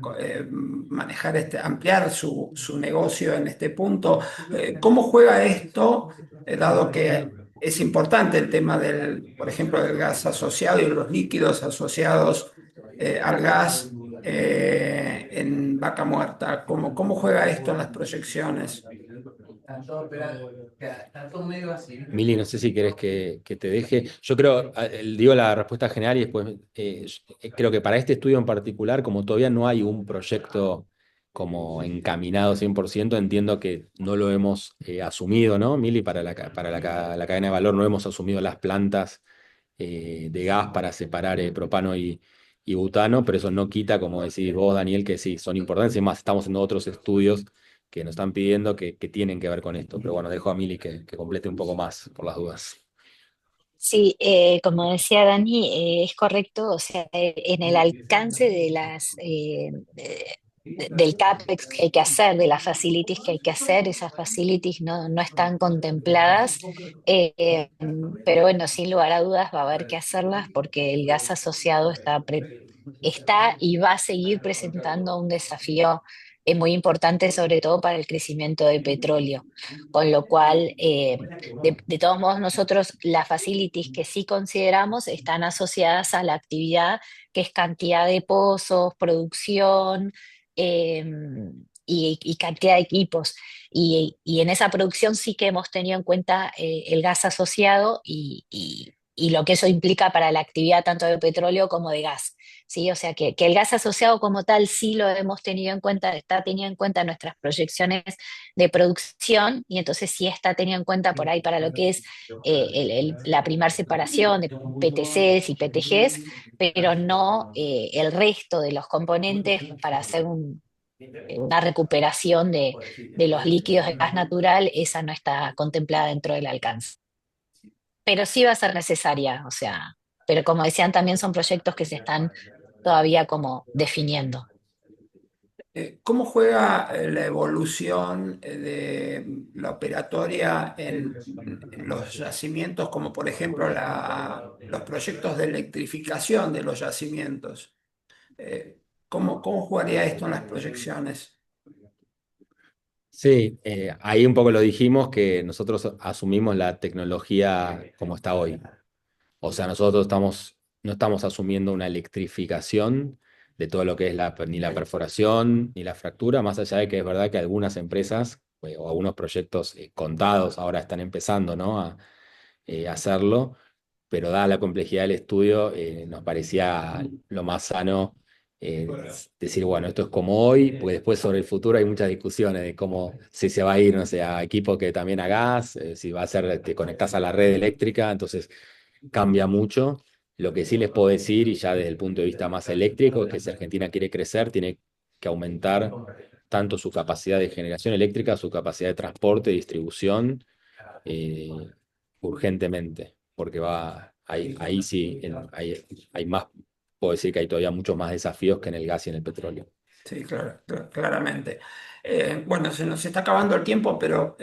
manejar ampliar su negocio en este punto. ¿Cómo juega esto, dado que es importante el tema del, por ejemplo, del gas asociado y los líquidos asociados al gas en Vaca Muerta? ¿Cómo juega esto en las proyecciones? Mili, no sé si querés que te deje. Yo creo, digo la respuesta general y después creo que para este estudio en particular, como todavía no hay un proyecto como encaminado 100%, entiendo que no lo hemos asumido, ¿no, Mili? La cadena de valor no hemos asumido las plantas de gas para separar propano y butano, pero eso no quita, como decís vos, Daniel, que sí, son importantes. Es más, estamos haciendo otros estudios que nos están pidiendo que tienen que ver con esto. Pero bueno, dejo a Mili que complete un poco más por las dudas. Sí, como decía Dani, es correcto, o sea, en el alcance de del CAPEX que hay que hacer, de las facilities que hay que hacer, esas facilities no están contempladas, eh, pero bueno, sin lugar a dudas va a haber que hacerlas porque el gas asociado está y va a seguir presentando un desafío muy importante, sobre todo para el crecimiento de petróleo, con lo cual de todos modos, nosotros las facilities que sí consideramos están asociadas a la actividad, que es cantidad de pozos, producción eh, y cantidad de equipos. Y en esa producción sí que hemos tenido en cuenta el gas asociado y lo que eso implica para la actividad tanto de petróleo como de gas. ¿Sí? O sea que el gas asociado como tal sí lo hemos tenido en cuenta, está tenido en cuenta en nuestras proyecciones de producción y entonces sí está tenido en cuenta por ahí para lo que es la primera separación de PTCs y PTGs, pero no el resto de los componentes para hacer una recuperación de los líquidos de gas natural, esa no está contemplada dentro del alcance. Pero sí va a ser necesaria, o sea, pero como decían, también son proyectos que se están todavía como definiendo. ¿Cómo juega la evolución de la operatoria en los yacimientos, como por ejemplo los proyectos de electrificación de los yacimientos? ¿Cómo jugaría esto en las proyecciones? Sí, ahí un poco lo dijimos que nosotros asumimos la tecnología como está hoy. O sea, nosotros no estamos asumiendo una electrificación de todo lo que es ni la perforación ni la fractura, más allá de que es verdad que algunas empresas o algunos proyectos contados ahora están empezando, ¿no? a hacerlo, pero dada la complejidad del estudio, nos parecía lo más sano decir, bueno, esto es como hoy, porque después sobre el futuro hay muchas discusiones de cómo si se va a ir, no sé, a equipo que también a gas, si va a ser, te conectás a la red eléctrica, entonces cambia mucho. Lo que sí les puedo decir, y ya desde el punto de vista más eléctrico, es que si Argentina quiere crecer, tiene que aumentar tanto su capacidad de generación eléctrica, su capacidad de transporte, distribución, eh, urgentemente, porque ahí sí, hay más, puedo decir que hay todavía muchos más desafíos que en el gas y en el petróleo. Sí, claro, claramente. Bueno, se nos está acabando el tiempo, pero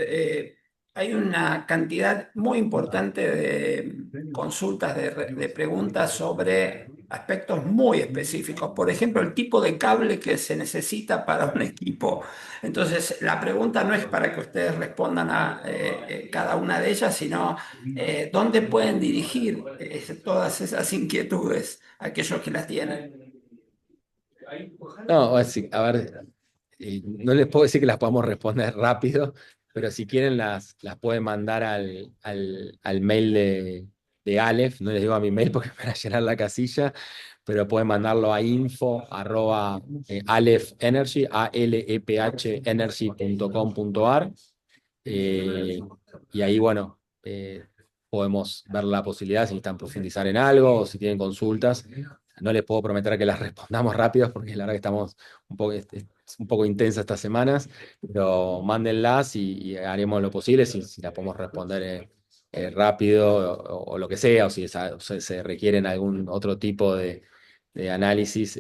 hay una cantidad muy importante de consultas, de preguntas sobre aspectos muy específicos. Por ejemplo, el tipo de cable que se necesita para un equipo. Entonces, la pregunta no es para que ustedes respondan a cada una de ellas, sino dónde pueden dirigir todas esas inquietudes, aquellos que las tienen. No, a ver, no les puedo decir que las podamos responder rápido, pero si quieren las pueden mandar al mail de Aleph, no les digo a mi mail porque para llenar la casilla, pero pueden mandarlo a info@alephEnergy, alephenergy.com.ar y ahí, bueno, podemos ver la posibilidad si necesitan profundizar en algo o si tienen consultas. No les puedo prometer que las respondamos rápido porque la verdad que estamos es un poco intensa estas semanas, pero mándenlas y haremos lo posible si las podemos responder rápido o lo que sea, o si se requieren algún otro tipo de análisis,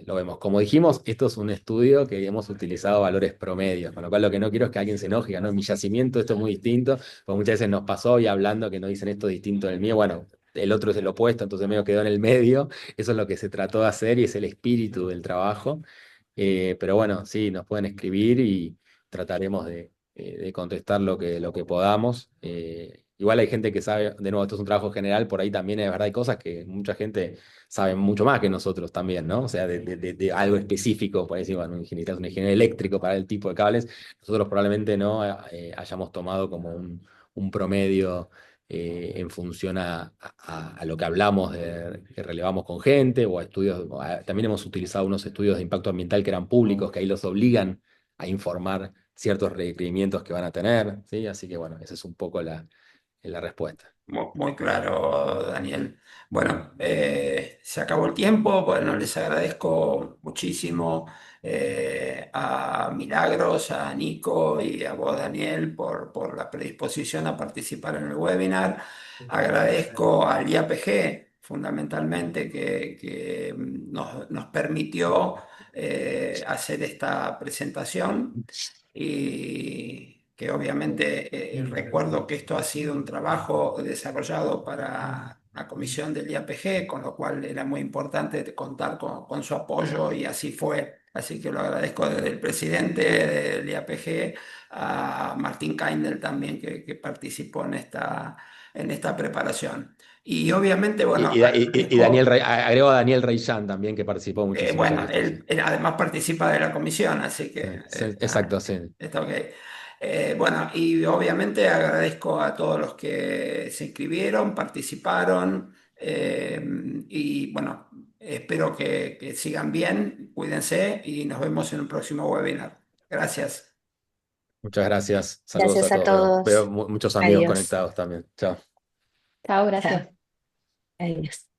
lo vemos. Como dijimos, esto es un estudio que hemos utilizado valores promedios, con lo cual lo que no quiero es que alguien se enoje, no, mi yacimiento esto es muy distinto, porque muchas veces nos pasó y hablando que nos dicen esto es distinto del mío, bueno, el otro es el opuesto, entonces medio quedó en el medio, eso es lo que se trató de hacer y es el espíritu del trabajo. Pero bueno, sí, nos pueden escribir y trataremos de contestar lo que podamos. Igual hay gente que sabe, de nuevo, esto es un trabajo general, por ahí también es verdad, hay cosas que mucha gente sabe mucho más que nosotros también, ¿no? O sea, de algo específico, por decir, bueno, un ingeniero eléctrico para el tipo de cables, nosotros probablemente no hayamos tomado como un promedio en función a lo que hablamos, que relevamos con gente, o a estudios, también hemos utilizado unos estudios de impacto ambiental que eran públicos, que ahí los obligan a informar ciertos requerimientos que van a tener, ¿sí? Así que bueno, esa es un poco la respuesta. Muy claro, Daniel. Bueno, se acabó el tiempo. Bueno, les agradezco muchísimo a Milagros, a Nico y a vos, Daniel, por la predisposición a participar en el webinar. Agradezco al IAPG, fundamentalmente, que nos permitió hacer esta presentación y que obviamente recuerdo que esto ha sido un trabajo desarrollado para la comisión del IAPG, con lo cual era muy importante contar con su apoyo y así fue. Así que lo agradezco desde el presidente del IAPG a Martín Kaindel también, que participó en esta preparación. Y obviamente, bueno, Y Daniel agradezco. agregó a Daniel Reillán también, que participó muchísimo en Bueno, esto. Sí. él además participa de la comisión, así que Sí, exacto, sí. está ok. Bueno, y obviamente agradezco a todos los que se inscribieron, participaron, y bueno, espero que sigan bien, cuídense y nos vemos en un próximo webinar. Gracias. Muchas gracias. Saludos a Gracias a todos. Veo todos. muchos amigos Adiós. conectados también. Chao. Chao, Chao. gracias. Adiós.